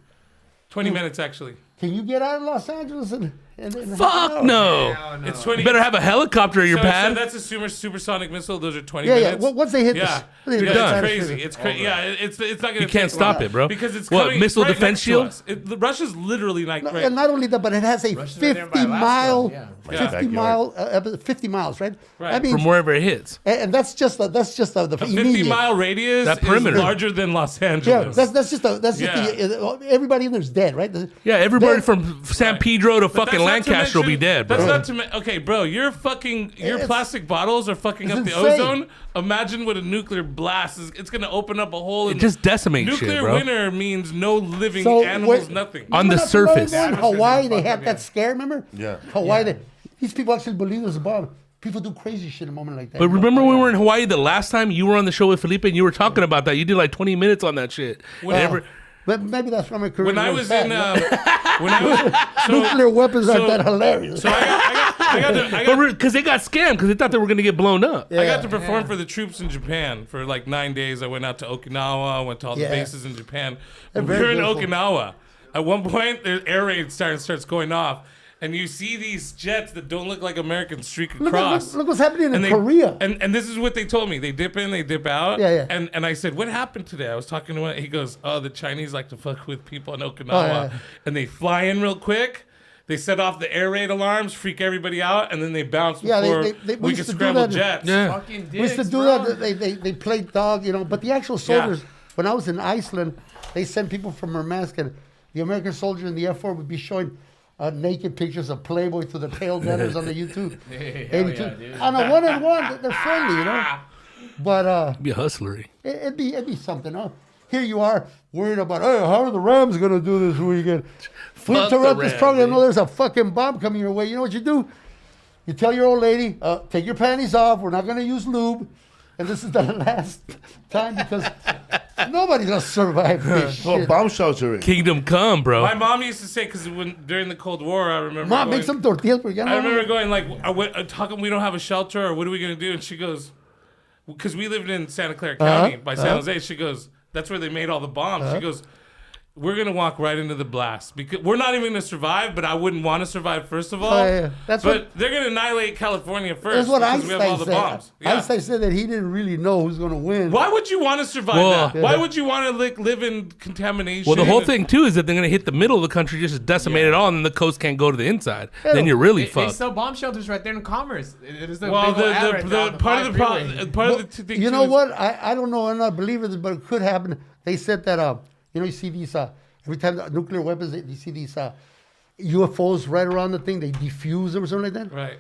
20 minutes actually. Can you get out of Los Angeles in half an Fuck hour? no. It's 20. You better have a helicopter in your so pad. that's a supersonic missile. Those are 20 Yeah, yeah. minutes. Once they hit Yeah, the, yeah, done. it's crazy. It's crazy. Yeah, it's not gonna. You can't take stop long. it, bro. Because it's What, coming missile right defense next to shield? us. Russia's literally like right. And not only that, but it has a Russia's right there by 50 Alaska, mile, yeah. 50 miles, right? Right. I mean, From wherever it hits. and that's just the a 50 immediate. mile radius That is perimeter. larger than Los Yeah, Angeles. that's just Yeah. everybody in there's dead, right? Yeah, everybody Then- from San Pedro to But fucking that's not to Lancaster will be mention- dead, bro. That's not to okay, bro. Your It's- plastic bottles are fucking it's up the insane. ozone. Imagine what a nuclear blast is. It's gonna open up a hole. It In just decimates nuclear shit, bro. winter means no living So animals, when- nothing. On the Remember not too long surface. ago in Yeah, Hawaii, they fuck had up, that yeah. scare. Remember? Yeah. Hawaii. These people actually believe there's a bomb. People do crazy shit in a moment like that. But remember when we were in Hawaii the last time you were on the show with Felipe and you were talking about that? You did like 20 minutes on that shit. Whenever, But maybe that's why my career. When I went was bad. in, when I was nuclear weapons aren't so- that hilarious. so I got because they got scammed because they thought they were going to get blown up. I got to perform for the troops in Japan for like 9 days. I went out to Okinawa, went to all the Yeah. bases in Japan. They're When we very were in beautiful. Okinawa, at one point, the air raid starts going off, and you see these jets that don't look like Americans streak across. Look what's happening in they, Korea. And this is what they told me. They dip in, they dip out. Yeah, yeah. And I said, what happened today? I was talking to one. He goes, oh, the Chinese like to fuck with people in Okinawa. Oh, yeah. And they fly in real quick. They set off the air raid alarms, freak everybody out, and then they bounce Yeah, before we we used could to do scramble that. jets. Yeah. Fucking We used to dicks, do bro. that. They played dog, But the actual soldiers, when I was in Iceland, they sent people from Murmansk, and the American soldier in the F4 would be showing naked pictures of Playboy to the tail gunners on the U-2. Hey, 82. hell yeah, dude. On a one-on-one, they're friendly, But Be a hustlery. it'd be something, huh? Here you are worried about, hey, how are the Rams going to do this weekend? We Fuck the interrupt this Rams, program. dude. I know there's a fucking bomb coming your way. You know what you do? You tell your old lady, take your panties off. We're not going to use lube. And this is the last time because nobody's going to survive this Well, shit. bomb sheltering. Kingdom come, bro. My mom used to say, because during the Cold War, I remember. Mom, going, make some tortillas. I remember going like, how come we don't have a shelter, or what are we gonna do? And she goes, because we lived in Santa Clara County by San Jose. She goes, that's where they made all the bombs. She goes, we're gonna walk right into the blast because we're not even gonna survive. But I wouldn't want to survive first of all. yeah. That's but what- they're gonna annihilate California first. That's what because we have all Einstein the said. bombs. Yeah. Einstein said that he didn't really know who's going to win. Why would you want to survive Well- that? Why would you want to live in contamination? Well, the whole and- thing too is that they're gonna hit the middle of the country, just decimate it all, and then the coast can't go to the inside. Then you're really They fucked. sell bomb shelters right there in Commerce. It is the Well, big old ad right there on the part of the freeway. problem, part of the thing You too know is- what? I don't know. I'm not a believer in this, but it could happen. They said that, you see these, every time the nuclear weapons, you see these UFOs right around the thing, they defuse them or something like that. Right.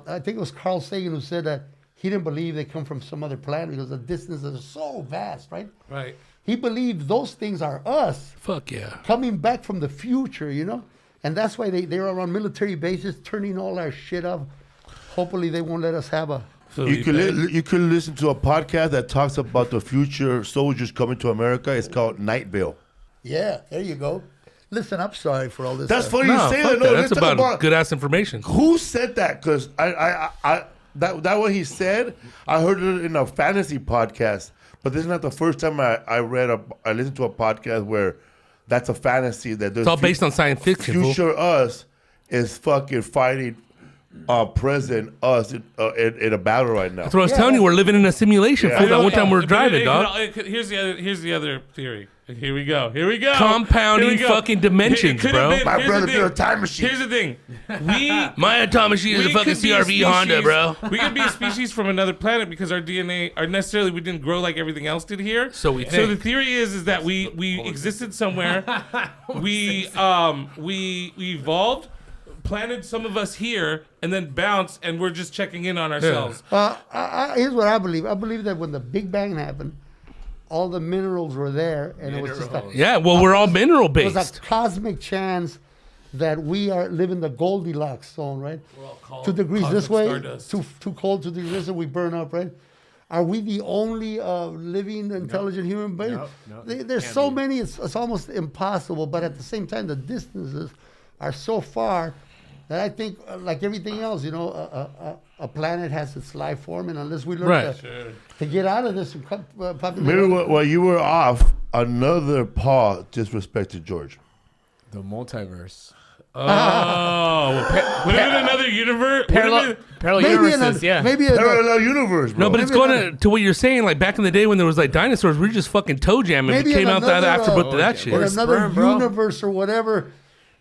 I think it was Carl Sagan who said that he didn't believe they come from some other planet because the distances are so vast, right? Right. He believed those things are us Fuck yeah. coming back from the future, And that's why they're around military bases turning all our shit off. Hopefully they won't let us have a... You could listen to a podcast that talks about the future soldiers coming to America. It's called Night Vale. Yeah, there you go. Listen, I'm sorry for all this. That's funny No, you say fuck that. that. No, That's let's talk about good ass information. who said that? Because that what he said, I heard it in a fantasy podcast. But this is not the first time I listened to a podcast where that's a fantasy that there's It's all based on science fiction. fool. future us is fucking fighting present us in a battle right now. That's what I was telling you. We're living in a simulation. Yeah. Fool. That one time we were But driving, dog. Here's the other theory. Here we go. Compounding Here we go. fucking dimensions, It could've bro. been- My here's brother the built a thing. time machine. Here's the thing. My atomic machine is a We fucking could be a CRV Honda, species- bro. We could be a species from another planet because our DNA, we didn't grow like everything else did here. So we So think. the theory is that we existed somewhere. we evolved, planted some of us here, and then bounced, and we're just checking in on ourselves. Here's what I believe. I believe that when the Big Bang happened, all the minerals were there, and it was just a, Yeah, well, we're all mineral it was based. a cosmic chance that we are living the Goldilocks zone, right? 2 degrees this way, stardust. too cold, 2 degrees this way, we burn up, right? Are we the only living, intelligent human being? No, There's so many, it's almost impossible. But at the same time, the distances are so far that I think, like everything else, a planet has its life form, and unless we learn Right. to get out of this Maybe population, while you were off, another Paul disrespected George. The multiverse. Would it have been another universe? Parallel universes, yeah. maybe Parallel universe, bro. No, but it's Maybe going to what you're saying. Like back in the day when there was like dinosaurs, we were just fucking toe jamming. We Maybe came in out that another, after but that in shit. another sperm, bro. universe or whatever,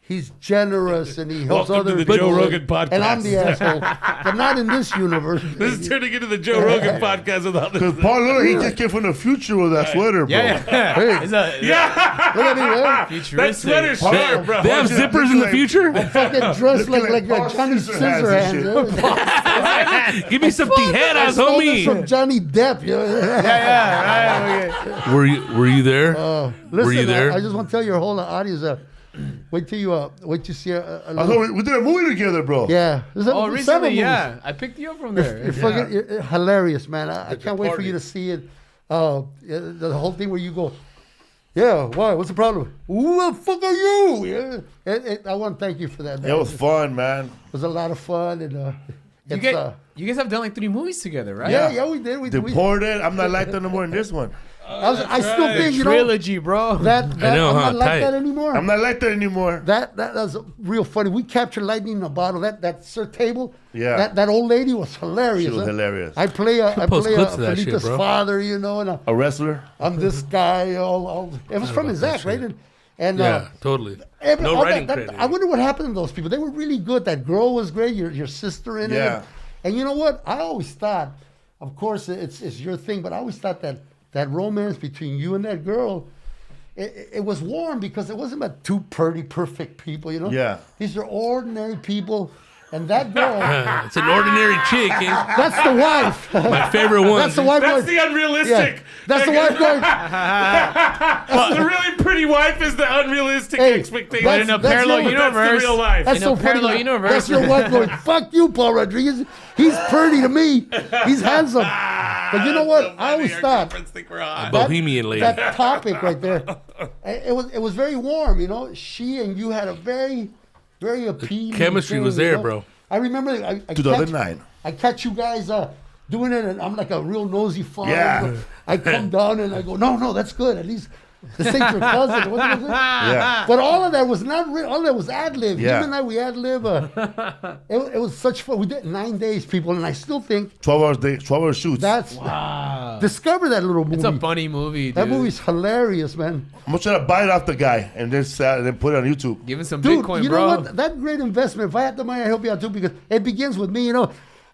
he's generous and he helps Welcome to other the Joe people, Rogan podcast. and I'm the asshole, but not in this universe. This is turning into the Joe Rogan podcast without Because this. Paul, look, he just came from the future with that sweater, bro. Yeah. Hey, It's a, Yeah, look at me, man. that futuristic. sweater's sharp, bro. They have Paul, zippers in the like- future. Fucking dressed like Paul Johnny Scissorhands and Scissorhands. shit. Give me some tijeras, Stole this from homie. Johnny Depp. right. Were you there? Listen, you there? I just want to tell your whole audience. Wait till you see a I thought we did a movie together, bro. yeah. There's Oh, seven recently, movies. yeah. I picked you up from there. You're fucking you're hilarious, man. I can't wait for you to see it. The whole thing where you go, yeah, why? What's the problem? Who the fuck are you? Yeah. I want to thank you for that, man. It was fun, man. It was a lot of fun. And You guys have done like 3 movies together, right? yeah, we did. We Deported. I'm not like that no more in this one. I still think, Trilogy, bro. that I know, I'm huh? not like Tight. that anymore. I'm not like that anymore. That was real funny. We captured lightning in a bottle. That Sir Table. Yeah. That old lady was hilarious. She was huh? hilarious. I play post clips of that Felipe's shit, bro. father, and A wrestler. I'm this guy. All it was from his act, right? And Yeah, totally. all No writing that- credit. I wonder what happened to those people. They were really good. That girl was great. Your sister in Yeah. it. And you know what? I always thought, of course, it's your thing, but I always thought that romance between you and that girl, it was warm because it wasn't about 2 pretty, perfect people, Yeah. These are ordinary people. And that girl, It's an ordinary chick. Eh? that's the wife. My favorite one. That's the wife. That's going, the unrealistic. yeah, that's the wife going. The really pretty wife is the unrealistic Hey, expectation. But in a that's parallel your- That's the universe, real life. That's In so a funny. parallel universe. That's your wife going, fuck you, Paul Rodriguez. He's pretty to me. He's handsome. But you know what? I always thought Bohemian lady. that topic right there, it was very warm, She and you had a very, very appealing chemistry thing, was there, bro. I remember I 2009. I catch you guys doing it, and I'm like a real nosy father. Yeah. I come down and I go, no, that's good. At least this ain't your cousin. What was it? Yeah. But all of that was not real. All of that was ad-lib. Yeah. You and I, we ad-lib. It was such fun. We did it in 9 days, people, and I still think 12 hour shoots. that's... Discover that little movie. It's a funny movie, dude. That movie's hilarious, man. I'm gonna try to buy it off the guy and then put it on YouTube. Give him some Dude, Bitcoin, you bro. know what? That great investment. If I had the money, I help you out too, because it begins with me.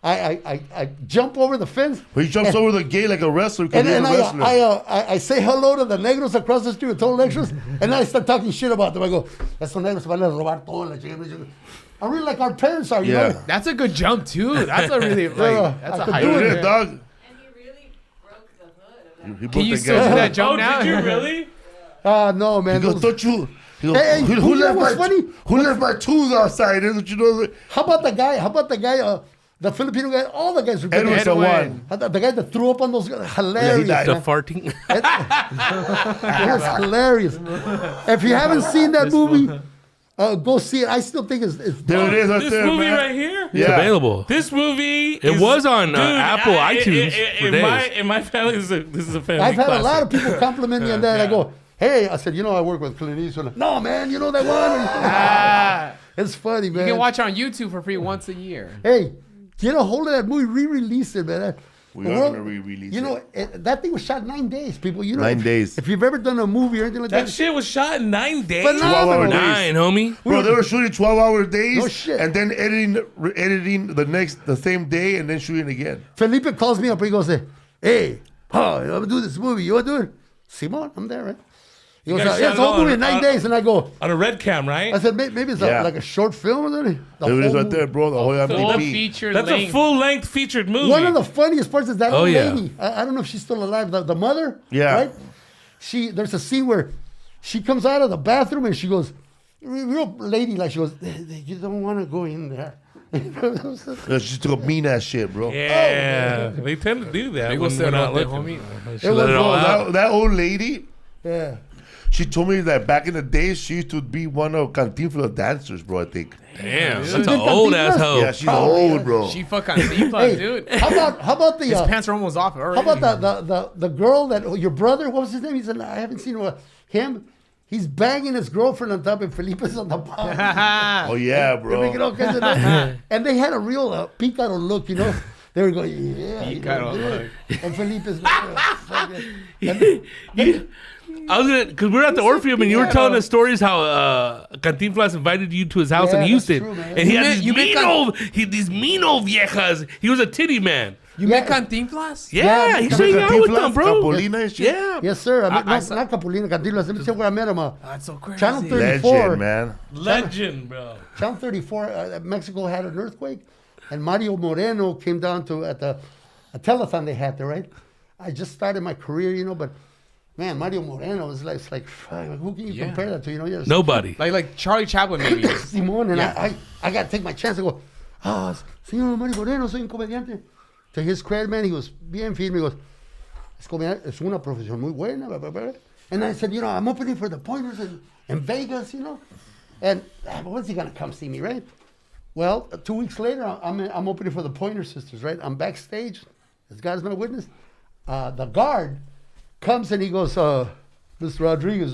I jump over the fence. But he jumps over the gate like a wrestler. Because And he's then a wrestler. I say hello to the negros across the street, total extras, and then I start talking shit about them. I go, esos negros van a robar todo la chingada." I'm really like our parents are, you Yeah. know? That's a good jump, too. That's a really, that's I a could high do There it. it is, dog. And he really broke the hood of that. He Can broke you the still gate. do that jump Oh, now? did you really? No, man. He goes, those- don't you? He goes, Hey, who you know left what's my funny? Who left my tools outside? Don't you know? How about the guy, the Filipino guy? All the guys were good. Edwin Sawan. The guy that threw up on those guys, hilarious. died. The man. farting. It was hilarious. If you haven't seen that movie, go see it. I still think it's There it is right This there, movie man. right here? It's Yeah. available. This movie It was on, Apple iTunes for in days. my family, this is a family I've had classic. a lot of people compliment me on that. I go, Hey, I said, you know, I work with Clint Eastwood. No, man, you know that one? It's funny, man. You can watch it on YouTube for free once a year. Hey, get a hold of that movie, re-release it, man. We are going to re-release You know, that thing was shot 9 days, people. You know, 9 days. If you've ever done a movie or anything like That that. shit was shot in 9 days. Phenomenal. 12-hour days. 9, homie. Bro, they were shooting 12-hour days. No shit. And then editing the same day and then shooting again. Felipe calls me up and he goes, hey, Paul, I'm going to do this movie. You want to do it? Simon, I'm there, right? He goes, guys yeah, shot it's it a whole movie in on- 9 days. And I go, On a red cam, right? I said, maybe it's Yeah. like a short film or something. The There it is whole right there, bro. The whole Full MDP. feature That's length. a full-length featured movie. One of the funniest parts is that Oh, old yeah. lady. I don't know if she's still alive. The mother, Yeah. right? There's a scene where she comes out of the bathroom and she goes, real lady, like she goes, you don't want to go in there. Yeah, she took a mean ass shit, bro. Yeah, they tend to do that They go when sit we're not right there, looking. homie. She let it all out. That old lady, Yeah. she told me that back in the days, she used to be one of Cantinflas dancers, bro, I think. Damn, She that's did an old Cantinflas? asshole. Yeah, she's old, bro. She fucking deep, Hey, dude. how about the His pants are almost off how already. about the girl that your brother? What was his name? He said I haven't seen him. He's banging his girlfriend on top, and Felipe's on the bottom. Oh, yeah, They're making all bro. kinds of noise. And they had a real picaro look, you know. They were going, yeah. Picaro look. And Felipe's like, oh, fuck it. And I was gonna, because we were at the Orpheum and you were telling us stories how Cantinflas invited you to his house Yeah, in that's Houston, true, man. and he You had met- these you met these mean old viejas. He was a titty man. You met Cantinflas? Yeah, Yeah, he's Cantinflas, hanging out with them, bro. Capolina and shit. Yeah, yes, sir. I met, I saw- not Capulina, Cantinflas. Let me tell you where I met him. That's so crazy. Channel 34. Legend, man. Legend, bro. Channel 34, Mexico had an earthquake, and Mario Moreno came down to at a telethon they had there, right? I just started my career, you know, but man, Mario Moreno was like, it's like fuck, who can you compare that to? You know, you're nobody. Like Charlie Chaplin, maybe. Simón, and Yeah. I got to take my chance and go, señor Mario Moreno, soy un comediante. To his credit, man, he goes, bien firme, he goes, es una profesión muy buena, blah, blah, blah. And I said, you know, I'm opening for the Pointers in Vegas, you know, and when's he going to come see me, right? Well, 2 weeks later, I'm opening for the Pointer Sisters, right? I'm backstage, as God's my witness. The guard comes and he goes, Mr. Rodriguez,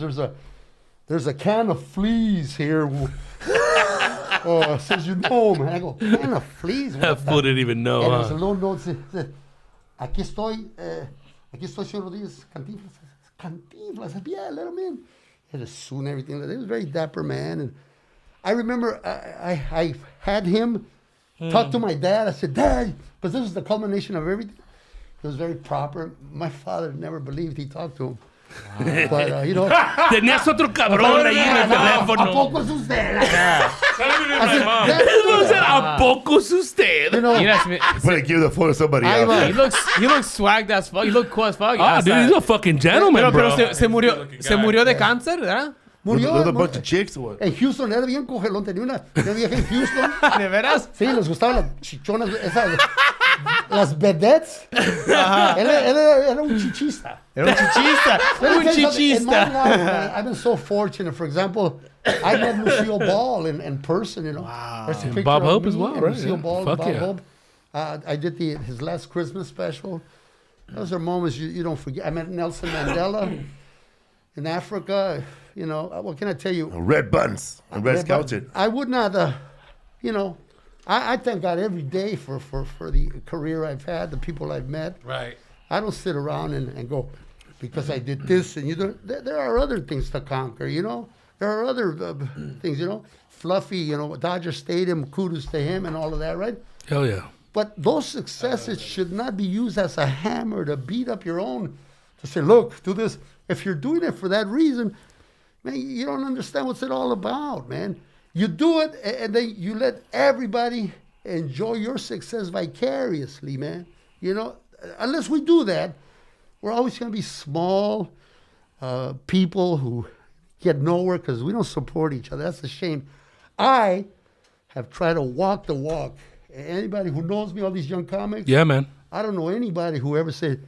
there's a can of fleas here. Says you know, man. I go, can of fleas? That fool didn't even know. And there's a Huh? little note that said, aquí estoy, señor Rodriguez, Cantinflas. Cantinflas. I said, yeah, let him in. He had a suit and everything. He was a very dapper man. And I remember I had him talk to my dad. I said, Dad, because this was the culmination of everything. He was very proper. My father never believed he talked to him. But, you know. Tenías otro cabrón ahí en el ¿A teléfono. poco es usted? I said, Mom. "Dad, Eso era, ¿a poco es usted? you know, Yes, But I give the phone to somebody I else. he looks swagged as fuck. He look cool as fuck. Ah, dude, he's a fucking gentleman, pero bro. se murió de cáncer, ¿verdad? murió. With a bunch of chicks or what? En Houston era bien cogelón. Tenía una vieja en Houston. ¿De veras? Sí, les gustaban las chichonas, esas, las vedettes. Él era un chichista. Era un chichista. Let me Un tell you something, in my chichista. life, man, I've been so fortunate. For example, I met Lucille Ball in person, you know. Wow. There's a picture Bob of Hope me as well, and right? Lucille Yeah. Ball, Fuck Bob yeah. Hope. I did his last Christmas special. Those are moments you don't forget. I met Nelson Mandela in Africa. You know, what can I tell you? Red buttons and red scouted. I would not, you know, I thank God every day for the career I've had, the people I've met. Right. I don't sit around and go, because I did this and you do. There are other things to conquer, you know. There are other things, you know. Fluffy, you know, Dodger Stadium, kudos to him and all of that, right? Hell yeah. But those successes should not be used as a hammer to beat up your own, to say, look, do this. If you're doing it for that reason, man, you don't understand what's it all about, man. You do it, and then you let everybody enjoy your success vicariously, man. You know, unless we do that, we're always going to be small people who get nowhere because we don't support each other. That's a shame. I have tried to walk the walk. Anybody who knows me, all these young comics, Yeah, man. I don't know anybody who ever said,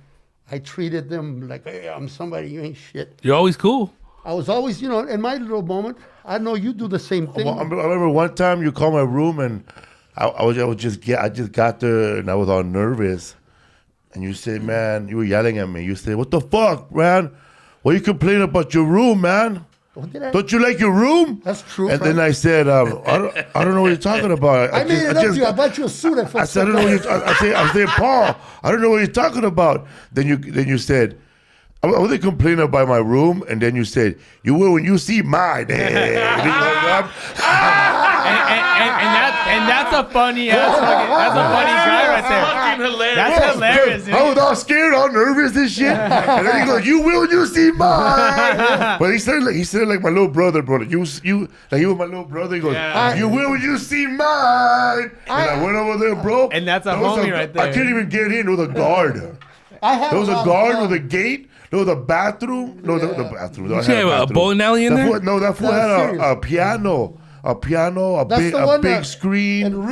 I treated them like, hey, I'm somebody, you ain't shit. You're always cool. I was always, you know, in my little moment, I know you do the same thing. Well, I remember one time you called my room and I just got there and I was all nervous. And you said, man, you were yelling at me. You said, what the fuck, man? What are you complaining about your room, man? What did I? Don't you like your room? That's true. And Frank. then I said, I don't know what you're talking about. I made it up to you. I bought you a suit. I said, I don't know what you're I said, Paul, I don't know what you're talking about. Then you said, I wasn't complaining about my room. And then you said, you will when you see mine. And that's a funny ass fucking, that's a funny guy right there. Fucking hilarious. That's hilarious, dude. I was all scared, all nervous and shit. And then he goes, you will when you see mine. But he said like my little brother, You like he was my little brother. He goes, you will when you see mine. And I went over there, bro. And that's a homie right there. I can't even get in with a guard. There was a guard with a gate. There was a bathroom. No, the bathroom. You have a bowling alley in there? No, that fool had a piano. A big screen. And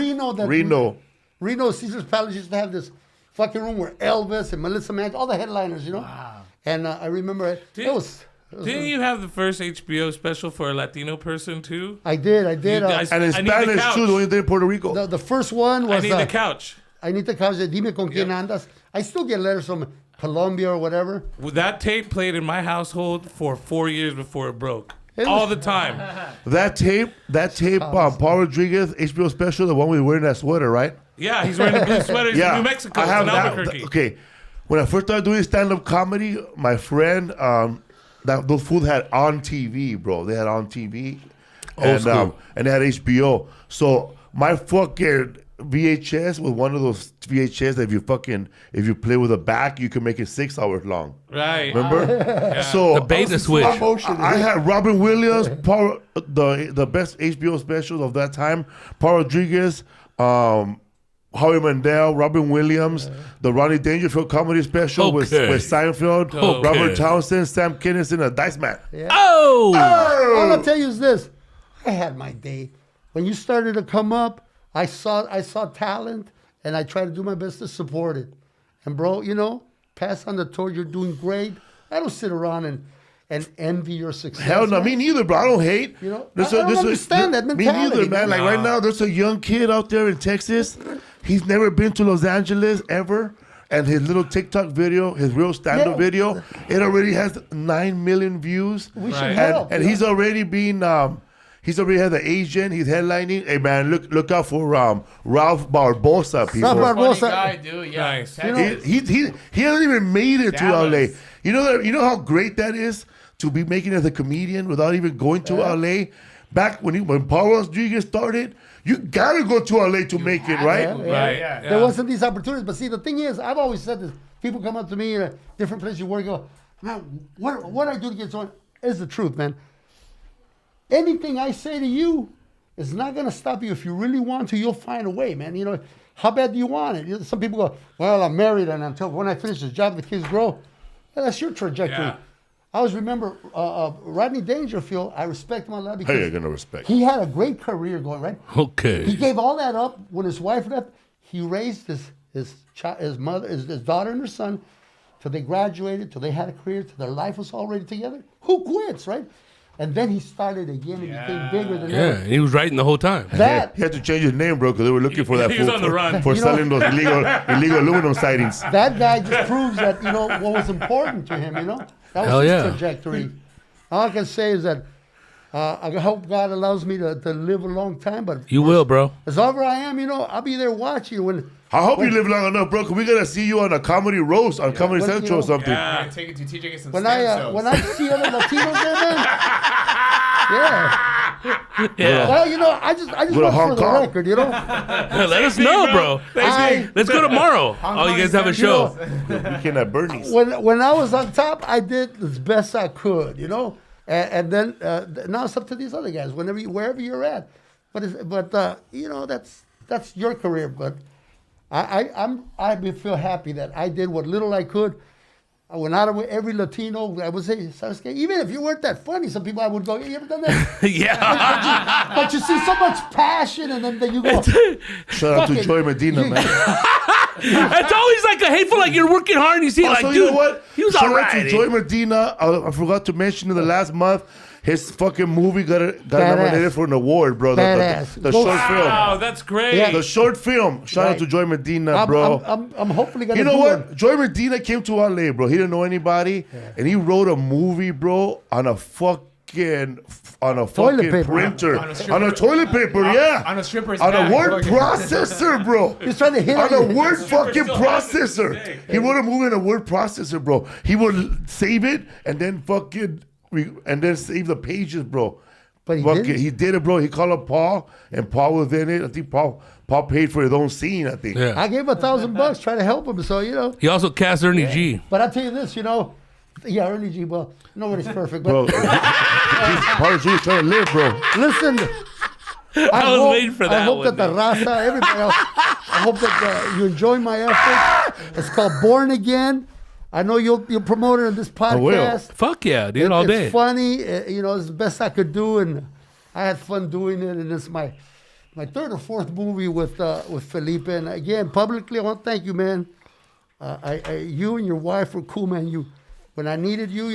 Reno Caesar's Palace used to have this fucking room where Elvis and Melissa Mann, all the headliners, Wow. And I remember it. Didn't you have the first HBO special for a Latino person too? I did. And in Spanish too, the only thing in Puerto Rico. The first one was I need the couch. I need the couch. Dime con quién andas. I still get letters from Colombia or whatever. Well, that tape played in my household for 4 years before it broke. All the time. That tape, Paul Rodriguez, HBO special, the one we wearing that sweater, right? Yeah, he's wearing a blue sweater. He's in New Mexico. I have in that. Albuquerque. Okay, when I first started doing stand-up comedy, my friend, those fools had On TV, bro. They had On TV, and they had HBO. So my fucking VHS was one of those VHS that if you play with a back, you can make it 6 hours long. Right. Remember? So the beta switch. I had Robin Williams, the best HBO specials of that time. Paul Rodriguez, Howie Mandel, Robin Williams, the Rodney Dangerfield comedy special with Seinfeld, Robert Townsend, Sam Kinison, and Dice Man. Yeah. Oh! All I'll tell you is this: I had my day when you started to come up. I saw talent, and I tried to do my best to support it. And bro, pass on the torch. You're doing great. I don't sit around and envy your success. Hell no, me neither, bro. I don't hate. I don't understand that mentality. Me neither, man. Like right now, there's a young kid out there in Texas. He's never been to Los Angeles ever. And his little TikTok video, his real stand-up video, it already has 9 million views. We should help. And he's already been... He's already had the agent. He's headlining. Hey man, look out for Ralph Barbosa. People. Ralph Barbosa, funny guy, dude. Yeah, Nice. He hasn't even made it to LA. Dallas. You know how great that is to be making it as a comedian without even going to LA. Back when Paul Rodriguez started, you gotta go to LA to make it, right? Right. There wasn't these opportunities. But see, the thing is, I've always said this. People come up to me in a different place you work, go, man, what I do to get someone is the truth, man. Anything I say to you is not going to stop you. If you really want to, you'll find a way, man. How bad do you want it? Some people go, well, I'm married, and until when I finish this job, the kids grow. Well, that's your trajectory. Yeah. I always remember Rodney Dangerfield. I respect him a lot because How you gonna respect? he had a great career going, right? Okay. He gave all that up when his wife left. He raised his daughter and her son till they graduated, till they had a career, till their life was already together. Who quits, right? And then he started again and became bigger than ever. Yeah, he was writing the whole time. He had to change his name, bro, because they were looking for that He was fool on the run. for selling those illegal aluminum sightings. That guy just proves that, what was important to him, That was Hell his yeah. trajectory. All I can say is that I hope God allows me to live a long time. But You will, bro. as long as I am, I'll be there watching when. I hope you live long enough, bro, because we got to see you on a comedy roast on Comedy But, Central or something. Yeah, take it to TJ some When stem I cells. when I see other Latinos there, man. Yeah. Yeah. Well, I just Go to want Hong for the Kong. record, Let us know, bro. Let's go tomorrow. Oh, you guys have a show. Weekend at Bernie's. When I was on top, I did as best I could, and then now it's up to these other guys. Wherever you're at, but that's your career. But I feel happy that I did what little I could. I went out of every Latino. I would say, even if you weren't that funny, some people I would go, hey, you ever done that? Yeah. But you see so much passion, and then you go. Shout out to fucking- Joy Medina, man. It's always like a hateful, like you're working hard and you see, Also, like, you dude, know what? he was Shout all out to right. Joy Medina. I forgot to mention in the last month, His fucking movie got nominated for an award, bro. Badass. The short film. Wow, that's great. Yeah. The short film. Shout out Right. to Joy Medina, bro. I'm hopefully gonna. You know do what? it. Joy Medina came to LA, bro. He didn't know anybody, and he wrote a movie, bro, on a fucking Toilet paper. printer, On a stripper. on a toilet paper, yeah, On a stripper's on back. a word processor, bro. He's trying to hit On a on you. word fucking still has it processor. today. He wrote a movie in a word processor, bro. He would save it and then save the pages, bro. But he Fucking- didn't? he did it, bro. He called up Paul, and Paul was in it. I think Paul paid for his own scene, I think. Yeah. I gave him $1,000 trying to help him. So He also cast Ernie G. But I tell you this, yeah, Ernie G. Well, nobody's perfect, but Bro, Paul G's trying to live, bro. listen. I was waiting for that I hope one, that the raza, everybody else, I hope that you enjoy my effort. It's called Born Again. I know you'll promote it in this will. podcast. Fuck yeah, dude, all day. It's funny. It's the best I could do, and I had fun doing it. And it's my third or fourth movie with Felipe. And again, publicly, I want to thank you, man. You and your wife were cool, man. When I needed you,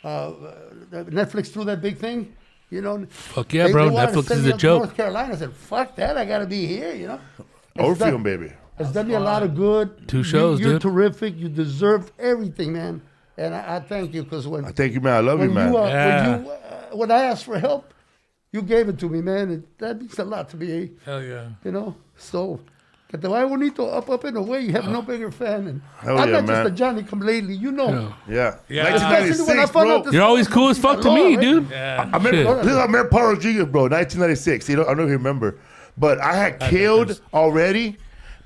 Netflix threw that big thing. Fuck yeah, bro. wanted to Netflix send is me a up to joke. North Carolina. I said, fuck that. I got to be here, Our It's done- film, baby. It's done me a lot of good. Two shows, You're dude. terrific. You deserved everything, man. And I thank you because when Thank you, man. I love you, man. when I asked for help, you gave it to me, man. And that means a lot to me, Hell yeah. So, que te vaya bonito, up and away. You have no bigger fan. And Hell I'm yeah, not man. just a Johnny come lately, Yeah. Yeah. Especially when I 1996, found bro. out this You're always cool as fuck to me, Right? dude. Yeah. I met, Shit. this is how I met Paul Rodriguez, bro, 1996. I don't know if you remember. But I had killed already.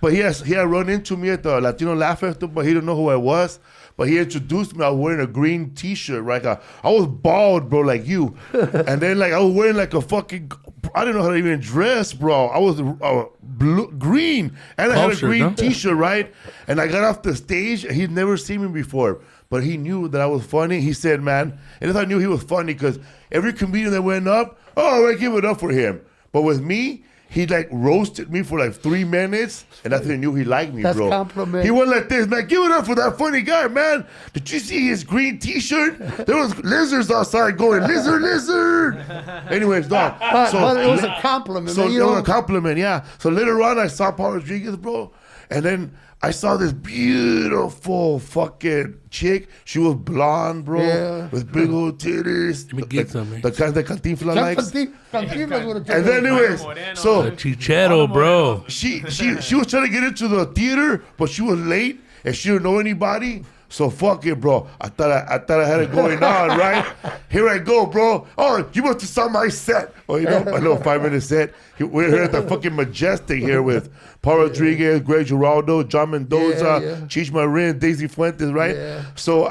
But he had run into me at the Latino Laugh Festival, but he didn't know who I was. But he introduced me. I was wearing a green T-shirt, right? I was bald, bro, like you. And then, I was wearing like a fucking... I didn't know how to even dress, bro. I was green. And I had a Culture, green no? T-shirt, right? And I got off the stage. And he'd never seen me before. But he knew that I was funny. He said, man... And I knew he was funny because every comedian that went up, I give it up for him. But with me... He roasted me for 3 minutes, and that's when I knew he liked me, That's bro. compliment. He went like this, man. Give it up for that funny guy, man. Did you see his green T-shirt? There was lizards outside going, lizard. Anyways, dog. But it was a compliment, So man. it was a compliment, yeah. So later on, I saw Paul Rodriguez, bro, and then I saw this beautiful fucking chick. She was blonde, bro, Yeah. with big old titties. Let me get some, man. The kinds that Cantinflas likes. Cantinflas would have taken And then, it. anyways, so Chichero, bro. she was trying to get into the theater, but she was late and she didn't know anybody. So fuck it, bro. I thought I had it going on, right? Here I go, bro. Oh, you must have saw my set. Well, my little 5-minute set. We're here at the fucking Majestic here with Paul Rodriguez, Greg Giraldo, John Mendoza, Yeah. Cheech Marin, Daisy Fuentes, right? Yeah. So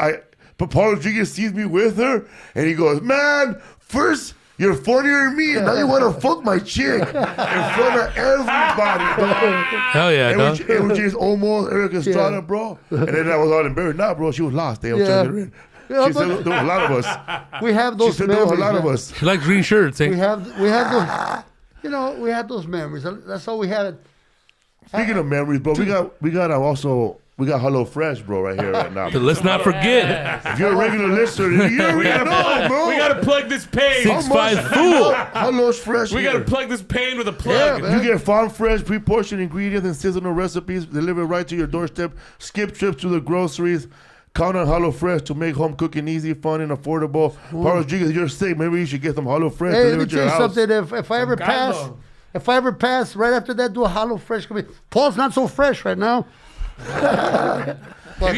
but Paul Rodriguez sees me with her, and he goes, man, first you're funnier than me, and now you want to fuck my chick in front of everybody, dog. Hell yeah, dog. MJ's almost Eric Estrada, bro. And then I was all embarrassed. Nah, bro, she was lost. They were trying to get her in. Yeah, She said there was a lot of us. We have She those said there was a memories. lot of man. us. She likes green shirts, eh? We have those. We had those memories. That's all we had. Speaking of memories, bro, we got Hello Fresh, bro, right here right now. But let's not forget. If you're a regular listener, you already know, bro. We gotta plug this page. 6'5" fool. Hello's Fresh. We here. gotta plug this pain with a plug. Yeah, man. You get farm fresh, pre-portioned ingredients and seasonal recipes delivered right to your doorstep. Skip trips to the groceries. Count on HelloFresh to make home cooking easy, fun, and affordable. Paul Rodriguez, you're sick. Maybe you should get some HelloFresh Hey, let me delivered to tell your you house. something. If I ever pass, right after that, do a HelloFresh. Paul's not so fresh right now. Can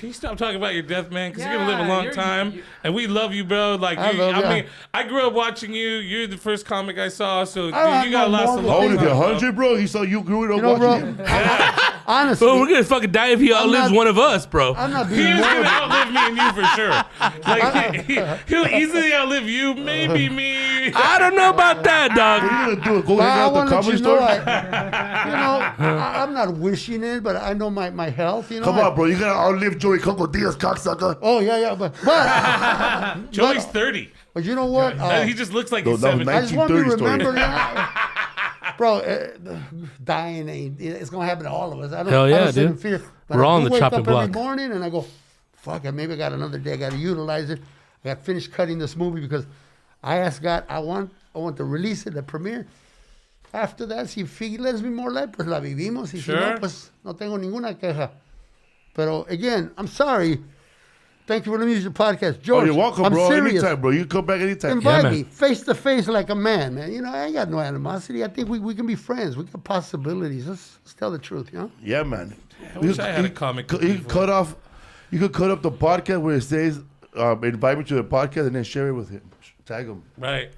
you stop talking about your death, man? Because you're gonna live a Yeah, long you're- time, and we love you, bro. Like, I love ya. mean, I grew up watching you. You're the first comic I saw, so dude, I you gotta know last more a than How long old is time. he? bro. 100, bro? He saw you grew up Bro, watching him. honestly, Bro, we're gonna fucking die if he outlives not- one of us, bro. I'm not He being is gonna morbid. outlive me and you for sure. Like he'll easily outlive you, maybe me. I don't know about that, dog. What are you going to do? Go But hang I out at want the to let comedy you know, store? I'm not wishing it, but I know my health. Come on, bro. You got to outlive Joey Coco Diaz, cocksucker. Oh yeah, but Joey's 30. but you know what? He just looks like No, he's that was 70. I just want you to 1930 story. remember that, bro. Dying it's gonna happen to all of us. I don't, Hell yeah, I don't sit in dude. fear. But We're I all on do the wake chopping up block. every morning and I go, fuck it, maybe I got another day. I got to utilize it. I got finished cutting this movie because I asked God, I want to release it, the premiere. After that, si les mi more pues la vivimos. Y si no, pues no tengo ninguna queja. Pero again, I'm sorry. Thank you for the music podcast, George. Oh, you're welcome, I'm bro. serious. Anytime, bro. You can come back anytime. Invite me face to face like a man, man. You know, I ain't got no animosity. I think we can be friends. We got possibilities. Let's tell the truth, you know? Yeah, man. I wish I had a comic. You could cut off the podcast where it says, invite me to the podcast and then share it with him. Tag him. Right.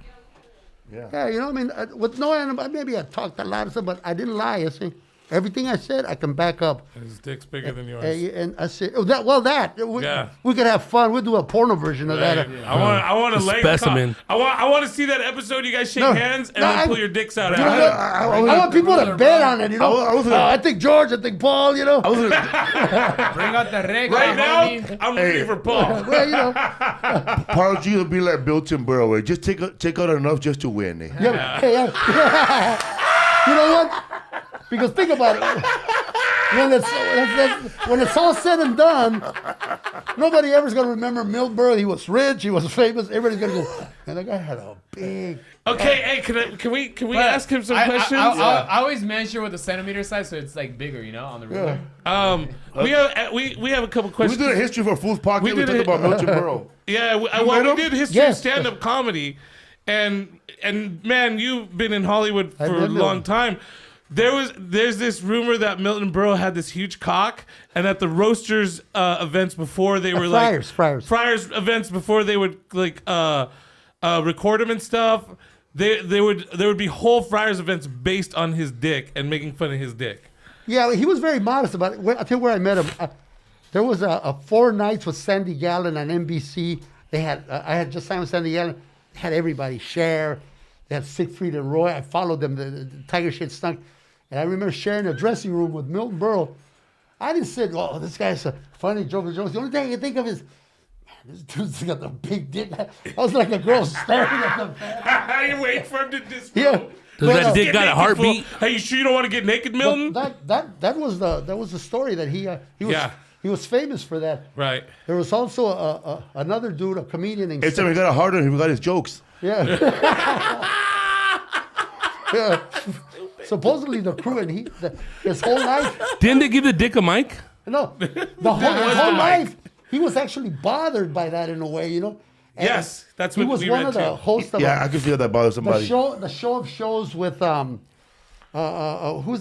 Yeah, you know, I mean, with no animosity, maybe I talked a lot of stuff, but I didn't lie. I say, everything I said, I can back up. His dick's bigger than yours. And I said, we could have fun. We'll do a porno version of that. I want a leg specimen. I want to see that episode. You guys shake hands and then pull your dicks out. You know what? I want people to bet on it, you know. I think George, I think Paul, you know. Bring out the reg. Right now, homie. I'm ready for Paul. Well, you know. Part of G will be like Milton Berle. Just take out enough just to win. Eh? Yeah. Hey, you know what? Because think about it. When it's all said and done, nobody ever's going to remember Milton Berle. He was rich. He was famous. Everybody's going to go, man, that guy had a big... Okay, hey, can we ask him some questions? I always measure with the centimeter size, so it's like bigger, you know, on the ruler. We have a couple We questions. did a history for Fool's Pocket. We talked about Milton Berle. Yeah, we did history of stand-up comedy, and man, you've been in Hollywood for a long time. There's this rumor that Milton Berle had this huge cock, and at the roasters events before they were Friars events before they would like record him and stuff. There would be whole Friars events based on his dick and making fun of his dick. Yeah, he was very modest about it. I'll tell you where I met him. There was a 4 nights with Sandy Gallen on NBC. They had I had just signed with Sandy Gallen. They had everybody share. They had Siegfried and Roy. I followed them. The Tiger Shit stunk. And I remember sharing a dressing room with Milton Berle. I didn't say, oh, this guy's a funny joke. The only thing I can think of is, man, this dude's got the big dick. I was like a girl staring at them. You wait for him to disrobe. Yeah. Does that dick got a heartbeat? Hey, you sure you don't want to get naked, Milton? That was the story that he was famous for that. Right. There was also another dude, a comedian named... Every time he got a hard on, he got his jokes. Yeah. Yeah. Supposedly the crew and his whole life. Didn't they give the dick a mic? No, his whole life he was actually bothered by that in a way, you know. And yes, that's what he was we one read of the too. hosts of I can feel that bother somebody. the show of shows with who's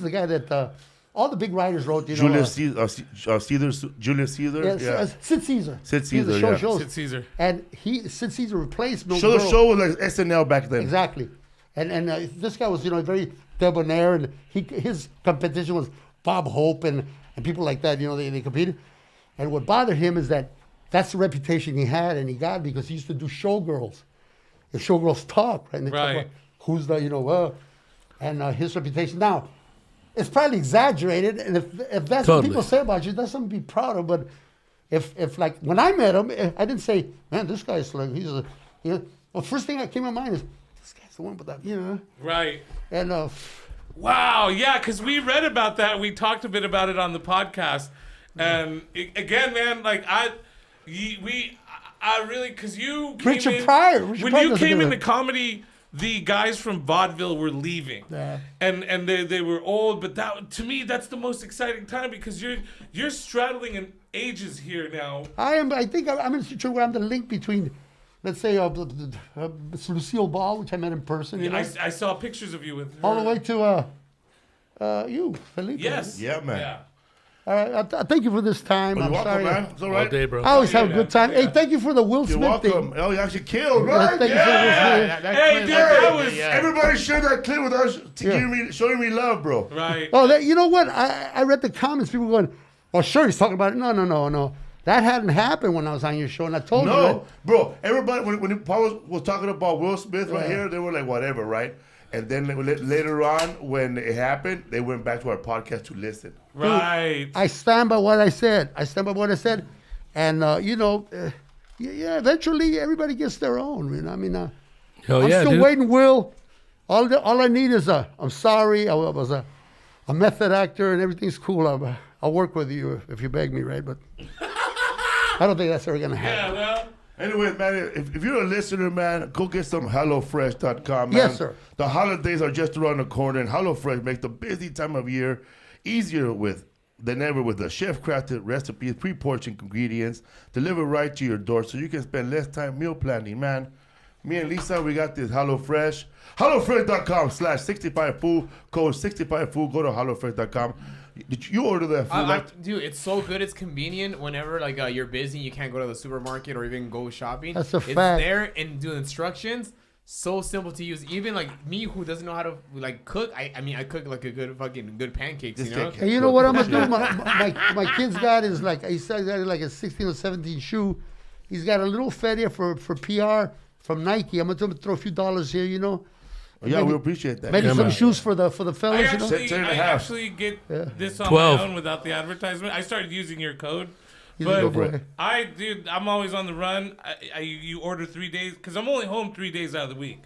the guy that all the big writers wrote, you know. Julius Caesar. Yeah, Sid Caesar. Sid Caesar, The show yeah. shows. Sid Caesar. And Sid Caesar replaced Milton Berle. The show was like SNL back then. Exactly. And this guy was, you know, very debonair, and his competition was Bob Hope and people like that, you know, they competed. And what bothered him is that's the reputation he had and he got because he used to do showgirls. And showgirls talk, right? And they talk about who's the, you know, and his reputation. Now, it's probably exaggerated, and if that's what people say about you, that's something to be proud of. But if like, when I met him, I didn't say, man, this guy's like, well, first thing that came to mind is, this guy's the one with that, you know. Right. And wow, yeah, because we read about that. We talked a bit about it on the podcast. And again, man, like I really, because you came Richard Pryor came into comedy, the guys from vaudeville were leaving, and they were old. But that, to me, that's the most exciting time because you're straddling in ages here now. I think I'm in a situation where I'm the link between, let's say, Lucille Ball, which I met in person. You know? I saw pictures of you with her. All the way to you, Felipe. Yes. Yeah, man. Yeah. All right, thank you for this time. You're I'm welcome, sorry. man. It's all right. All day, bro. I always have a good time. Hey, thank you for the Will You're Smith welcome. thing. Oh, you actually killed, right? Thank you for the Will Smith. Hey, dude, that was Everybody share that clip with us to showing me love, bro. right. Oh, you know what? I read the comments. People going, "Oh, sure, he's talking about it." No. That hadn't happened when I was on your show, and I told you. Right? Bro. Everybody, when Paul was talking about Will Smith right here, they were like, whatever, right? And then later on, when it happened, they went back to our podcast to listen. Right. I stand by what I said. And eventually everybody gets their own. You know, I mean, Hell I'm yeah, still dude. waiting. Will, all I need is I'm sorry. I was a method actor, and everything's cool. I'll work with you if you beg me, right? But I don't think that's ever gonna happen. Yeah, well, Anyway, man, if you're a listener, man, go get some HelloFresh.com, man. Yes, sir. The holidays are just around the corner, and HelloFresh makes the busy time of year easier than ever with the chef-crafted recipes, pre-portioned ingredients, delivered right to your door so you can spend less time meal planning, man. Me and Lisa, we got this HelloFresh. HelloFresh.com/65food, code 65food. Go to HelloFresh.com. Did you order that food? Dude, it's so good. It's convenient whenever like you're busy, you can't go to the supermarket or even go shopping. That's a It's fact. there and do instructions. So simple to use. Even like me, who doesn't know how to like cook. I mean, I cook like a good pancakes. Just You know. take Hey, you know what I'm gonna do? My kid's got is like he said got like a 16 or 17 shoe. He's got a little feria for PR from Nike. I'm gonna throw a few dollars here, you know. Yeah, Maybe- we appreciate that. Maybe Yeah, some man. shoes for the I fellas, you know. actually, Ten and a I half. actually get this on 12. my own without the advertisement. I started using your code. You go But for it. I'm always on the run. You order 3 days because I'm only home 3 days out of the week,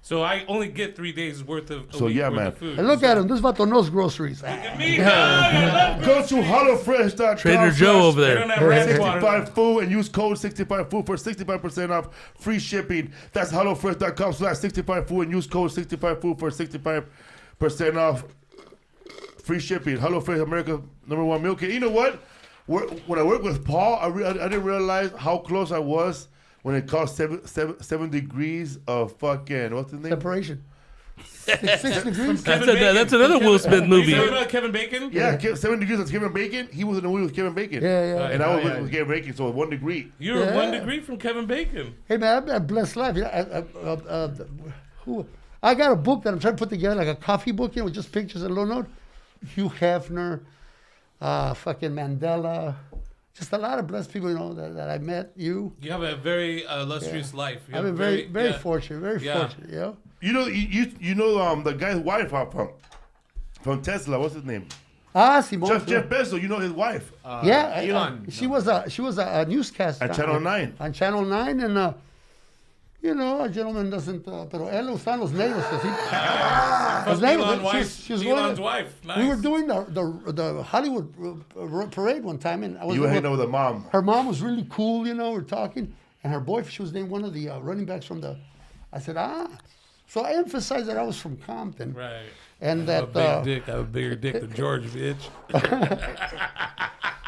so I only get 3 days worth of So, yeah, worth man. of food. And look at him. This vato knows groceries. Me, dog, I love Go to HelloFresh.com. Trader Joe over They there. don't have ranch water. 65food and use code 65food for 65% off free shipping. That's HelloFresh.com/65food and use code 65food for 65% off free shipping. HelloFresh, America's #1 meal kit. You know what? When I worked with Paul, I didn't realize how close I was when it cost 7 degrees of fucking, what's his name? Separation. 6 degrees. Kevin Bacon. That's another Will Smith movie. You talking about Kevin Bacon? Yeah, 7 degrees of Kevin Bacon. He was in the movie with Kevin Bacon. Yeah. And I was with Kevin Bacon, so 1 degree. You were Yeah. 1 degree from Kevin Bacon. Hey man, I've had a blessed life. You know, I got a book that I'm trying to put together, like a coffee book, you know, with just pictures and a little note. Hugh Hefner, fucking Mandela, just a lot of blessed people, you know, that I met. You, You have a very illustrious life. You I've have been very yeah. fortunate, very Yeah. fortunate. You know, You know the guy's wife from Tesla. What's his name? Simone. Jeff Bezos. You know his wife Yeah, Elon. she was a newscaster at Channel 9. On Channel 9, and you know, a gentleman doesn't. Pero él le gustan los negros. Así. Los negros. She was Elon's going. wife. Nice. We were doing the Hollywood parade one time, and I was You were hanging out with her mom. Her mom was really cool, you know. We're talking, and her boyfriend. She was named one of the running backs from the. I said, So I emphasized that I was from Compton, Right. and I have that a big dick. I have a bigger dick than George, bitch.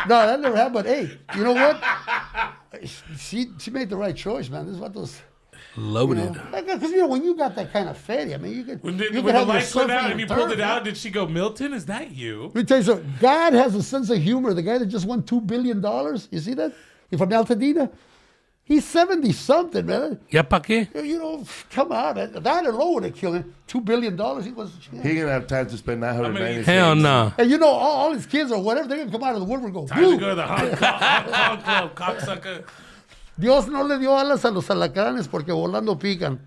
no, that never happened. But hey, you know what? She made the right choice, man. This is what those. Loaded. Because you know when you got that kind of fatty, I mean you could. When you the could have your lights went surfing out and you pulled turf, it out, man. did she go, Milton, is that you? Let me tell you something. God has a sense of humor. The guy that just won $2 billion. You see that? He's from Altadena. He's 70-something, man. Ya pa qué? You know, come on, man. That alone would have killed him. $2 billion. He was. He ain't gonna have time to spend 990. Hell no. And you know, all his kids or whatever, they're gonna come out of the woodwork and go. Time to "Woo! go to the Hong Kong Club, cocksucker. Dios no le dio alas a los alacranes porque volando pican.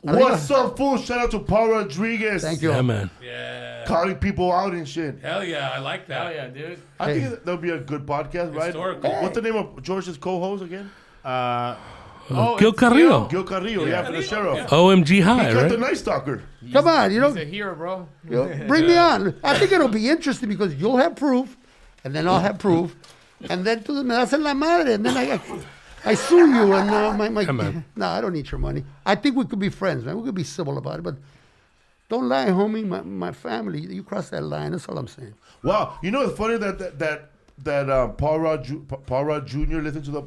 Arriba. What's up, fool? Shout out to Paul Rodriguez. Thank you. Yeah, man. Yeah. Calling people out and shit. Hell yeah, I like that. Hell yeah, dude. I Hey. think that'll be a good podcast, right? Historical. What's the name of George's co-host again? Gil it's Carrillo. Gil Carrillo, yeah, for the sheriff. OMG High, He got the right? Night Stalker. Come on, you know, He's a hero, bro. you know, bring me on. I think it'll be interesting because you'll have proof, and then I'll have proof, and then tú me das en la madre, and then I sue you, and my Come on. no, I don't need your money. I think we could be friends, man. We could be civil about it, but don't lie, homie. My family, you cross that line. That's all I'm saying. Wow, you know it's funny that Paul Rudd Jr. listened to the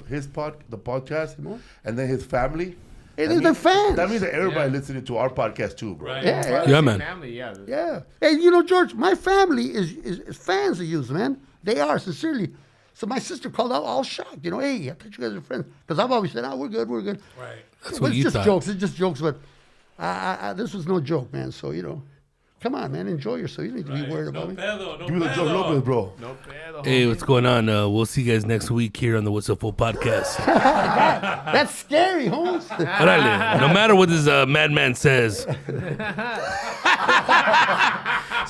podcast, and then his family. Hey, That they're means- fans. That means that everybody Yeah. listening to our podcast too, bro. Right. Yeah, Yeah, man. Family, yeah. yeah. Hey, you know, George, my family is fans of yours, man. They are, sincerely. So my sister called out all shocked. You know, hey, I thought you guys were friends. Because I've always said, we're good. Right. That's Well, what it's you just thought. jokes. It's just jokes. But this was no joke, man. So, you know, come on, man. Enjoy yourself. You don't need to be worried No about me. pedo, no Give me the Joe pedo. Lopez, bro. No pedo. Hey, what's going on? We'll see you guys next week here on the What's Up Fool podcast. That's scary, Holmes. Orale. No matter what this madman says.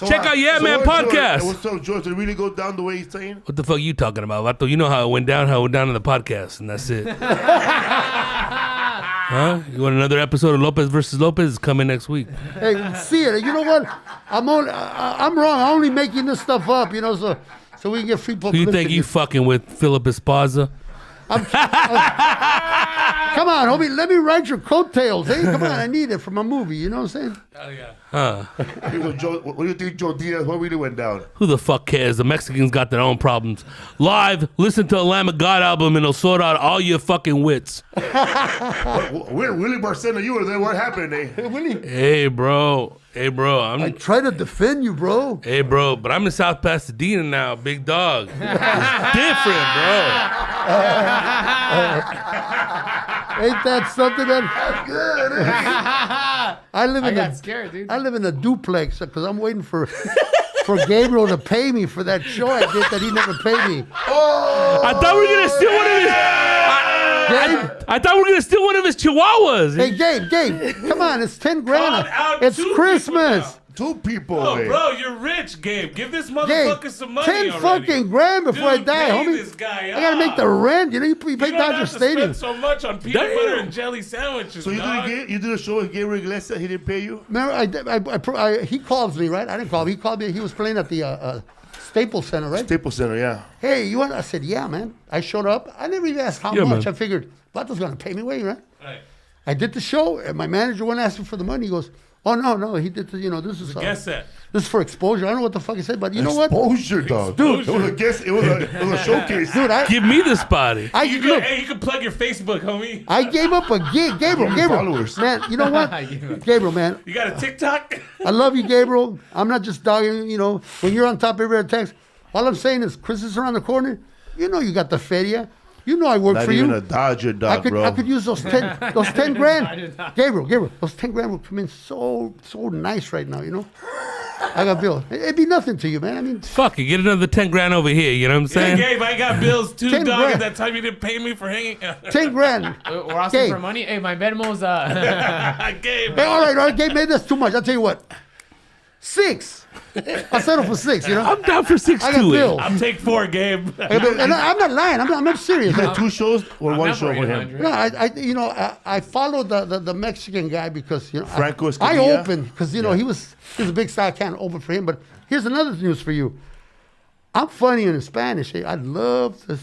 Check out Yeah Man what, George? Podcast. What's up, George? Did it really go down the way he's saying? What the fuck you talking about, Vato? You know how it went down in the podcast, and that's it. Huh? You want another episode of Lopez versus Lopez? It's coming next week. Hey, see it. You know what? I'm wrong. I'm only making this stuff up, you know, so we can get free Who publicity. you think you fucking with, Felipe Esparza? Come on, homie, let me write your coattails. Hey, come on, I need it for my movie. You know what I'm saying? Oh yeah. Here you go, Joe, what do you think Joe Diaz, what really went down? Who the fuck cares? The Mexicans got their own problems. Live, listen to a Lamb of God album and it'll sort out all your fucking wits. Willie Barcena, you were there. What happened, eh? Willie, Hey, bro. I I'm. try to defend you, bro. Hey, bro. But I'm in South Pasadena now, big dog. It's different, bro. Ain't that something? That's good. I got scared, dude. I live in a duplex because I'm waiting for Gabriel to pay me for that show I did that he never paid me. I thought we were gonna steal one of his. I thought we were gonna steal one of his chihuahuas. Hey, Gabe, come on, it's 10 grand. Out It's two Christmas. Two people, Oh, eh? bro, you're rich, Gabe. Give this Gabe, motherfucker some money 10 already. fucking grand before I Dude, die, pay homie. this guy I gotta make the rent. You know, you pay You don't Dodger have to Stadium. spend so much on peanut Damn. butter and jelly sandwiches, So you dog. did a show with Gabriel Iglesias, he didn't pay you? Remember, he calls me, right? I didn't call him. He called me. He was playing at the Staples Center, right? Staples Center, yeah. Hey, you want? I said, yeah, man. I showed up. I never even asked how Yeah, much. man. I figured Vato's gonna pay me way, right? Right. I did the show, and my manager went asking for the money. He goes, "Oh no, he did. This is Guess that. this is for exposure. I don't know what the fuck he said, but you know what, Exposure, dog. Dude. It was a guess. It was a showcase. dude? Give me this body. You can plug your Facebook, homie. I gave up a gig, Gabriel. Followers. Man, you know what, Gabriel, man, You got a TikTok? I love you, Gabriel. I'm not just dogging. You know, when you're on top of every text, all I'm saying is Christmas is around the corner. You know, you got the feria. You know, I work Not for even you. a Dodger, dog, I could use those 10 grand. not. Gabriel, those 10 grand would come in so nice right now, you know? I got bills. It'd be nothing to you, man. I mean, Fuck it. Get another 10 grand over here. You know what I'm Hey, saying? Gabe, I got bills too, 10 dog. grand. At that time you didn't pay me for hanging. 10 grand. We're asking Gabe. for money. Hey, my Venmo's Gabe. Hey, all right, Gabe, maybe that's too much. I'll tell you what. 6. I'll settle for 6, you know? I'm down for 6 I got too. bills. I'll take 4, Gabe. And I'm not lying. I'm not serious. You had 2 shows or one show with him? No, I followed the Mexican guy because Franco I Escamilla? opened because he was a big star. I can't open for him. But here's another news for you. I'm funny in Spanish. I'd love to.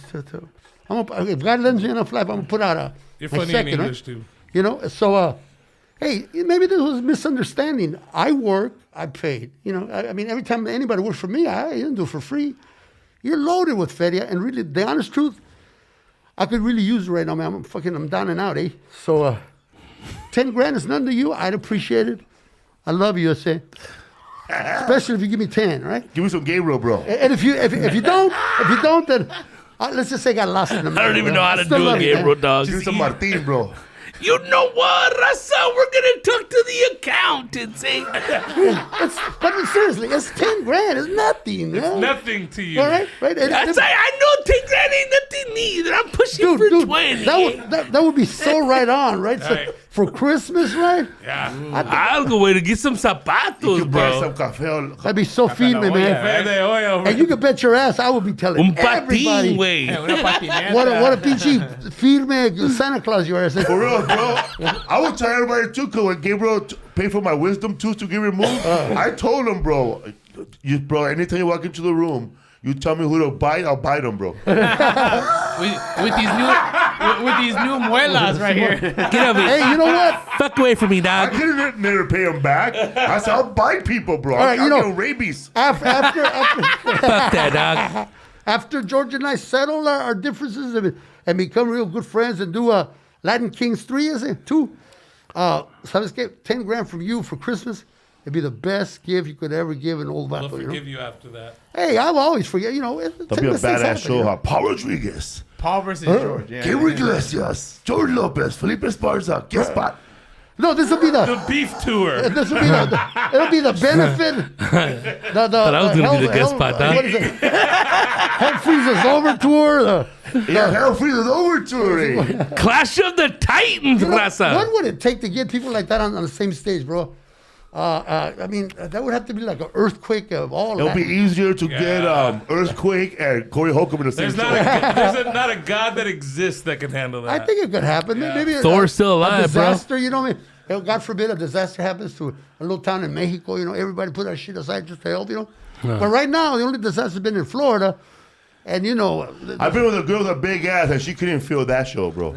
If God lends me enough life, I'm gonna put out You're my funny second, in right? English too. You know, so hey, maybe this was a misunderstanding. I work, I paid. You know, I mean, every time anybody works for me, I didn't do it for free. You're loaded with feria, and really, the honest truth, I could really use it right now, man. I'm down and out, eh? So, 10 grand is nothing to you. I'd appreciate it. I love you, I say. Especially if you give me 10, right? Give me some Gabriel, bro. And if you don't, then let's just say I got lost in the mail. I don't even know how to Still do a love you, Gabriel, man. dog. Give me some Martin, bro. You know what, Raza? We're gonna talk to the accountants. Eh? But seriously, it's 10 grand. It's nothing. It's man. nothing to you. All right, right. And- I know 10 grand ain't nothing either. I'm pushing for 20. that would be so right on, right? So Right. for Christmas, right? Yeah. I'll go away to get some You zapatos, can buy some bro. café. That'd be so feeding, man. Verde hoyo, And you can bet your ass I would be telling Un everybody patín, güey. what a pinche firme Santa Claus you are. For real, bro. I would tell everybody too, because when Gabriel paid for my wisdom tooth to get removed, I told him, bro, anytime you walk into the room, you tell me who to bite, I'll bite him, bro. with these new muelas right here. Get over here. Hey, you know what? Fuck away from me, I dog. couldn't never pay him back. I said, I'll bite people, bro. All right, I'll you know- get rabies. After Fuck that, dog. after George and I settle our differences and become real good friends and do a Latin Kings 3, is it? 2. Sabes que 10 grand from you for Christmas, it'd be the best gift you could ever give an old I'll vato, you know? forgive you after that. Hey, I'll always forget, you know. That'll be a badass show. Paul Rodriguez, Paul versus George. Yeah. Gabriel Iglesias, George Lopez, Felipe Esparza, guest spot. No, this will be The beef tour. This will be it'll be the benefit. Thought I was gonna be the guest spot, dog. What is it? Hell Freezes Over tour. Yeah, Hell Freezes Over tour. Clash of the Titans, Raza. What would it take to get people like that on the same stage, bro? I mean, that would have to be like an earthquake of all It'll that. be easier to get Earthquake and Corey Holcomb in the same There's show. not a god that exists that can handle that. I think it could happen. Maybe Thor's still alive, a bro. disaster, you know what I mean? God forbid a disaster happens to a little town in Mexico, you know, everybody put our shit aside just to help, you know. But right now, the only disaster's been in Florida. And you know, I've been with a girl with a big ass, and she couldn't feel that show, bro.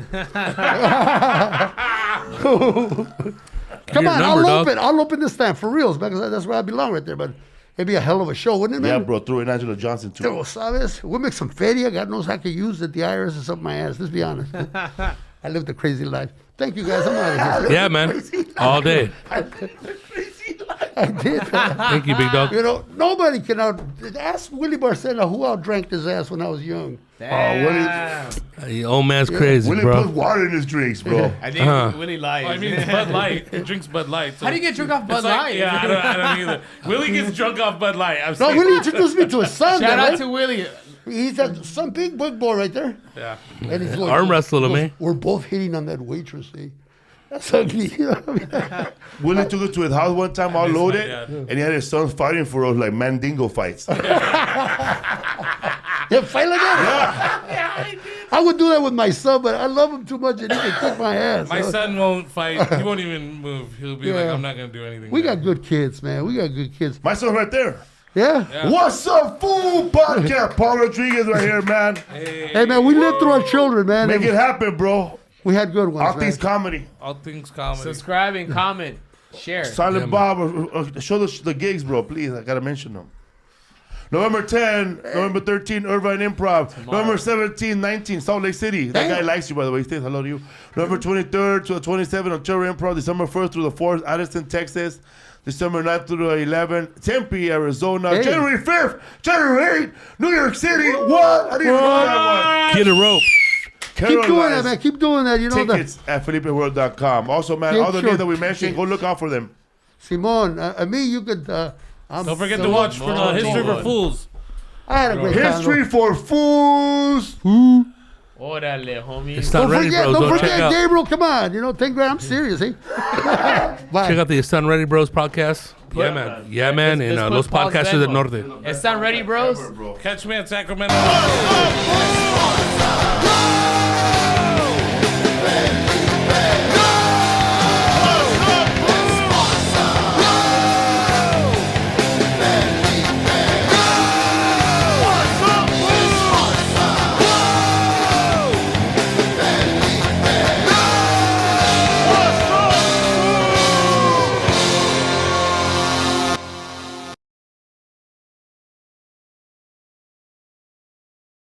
come on, number, I'll open this time for reals, because that's where I belong right there. But it'd be a hell of a show, wouldn't it, Yeah, man? bro. Throw in Angela Johnson too. Pero, ¿sabes? We'll make some feria. God knows I could use it. The IRS is up my ass. Let's be honest. I lived a crazy life. Thank you, guys. I'm out of here. Yeah, man. All day. I did. Thank you, big dog. You know, nobody can ask Willie Barcena who outdrank his ass when I was young. The old man's crazy, Willie bro. put water in his drinks, bro. I think Willie lies. I mean, it's Bud Light. He drinks Bud Light. So How do you get drunk off Bud it's like- Light? Yeah, I don't either. Willie gets drunk off Bud Light. I'm No, saying. Willie introduced me to his son. Shout there, out right? to Willie. He's some big boy right there. Yeah. And he's going, Arm wrestle him, eh? We're both hitting on that waitress, see? That's ugly. You know what I mean? Willie took it to his house one time, all miss my loaded, dad. and he had his sons fighting for us like Mandingo fights. Yeah, fight like that? I would do that with my son, but I love him too much and he can kick my ass. My son won't fight. He won't even move. He'll be like, Yeah. I'm not going to do anything. We there." got good kids, man. We got good kids. My son's right there. Yeah? Yeah. What's up, fool? Podcast. Paul Rodriguez right here, man. Hey, man, we lived through our children, man. Make it happen, bro. We had good ones, All man. things comedy. All things comedy. Subscribe and comment. Share. Silent Bob, show the gigs, bro, please. I gotta mention them. November 10, November 13, Irvine Improv. November 17, 19, Salt Lake City. That guy likes you, by the way. He says hello to you. November 23rd to the 27th, Ontario Improv. December 1st through the 4th, Addison, Texas. December 9th through the 11th, Tempe, Arizona. Hey. January 5th, January 8th, New York City. What? I didn't even know that one. Get a rope. Keep doing that, Caroline's. man. Keep doing that. You know, Tickets at FelipeWorld.com. Also, man, Get all the your names that we mentioned, go look out for them. Simon, me, you could. Don't forget to watch for History for Fools. I had a great time. History for Fools. Órale, homie. It's not Don't ready, forget, bros. don't Go check forget, out. Gabriel. Come on, you know, 10 grand. I'm serious, eh? Bye. Check out the Están Ready Bros podcast. Yeah, man. Yeah, man. Let's And put Los pause Podcasters del there. Norte. Están ready, bros? Catch me at Sacramento.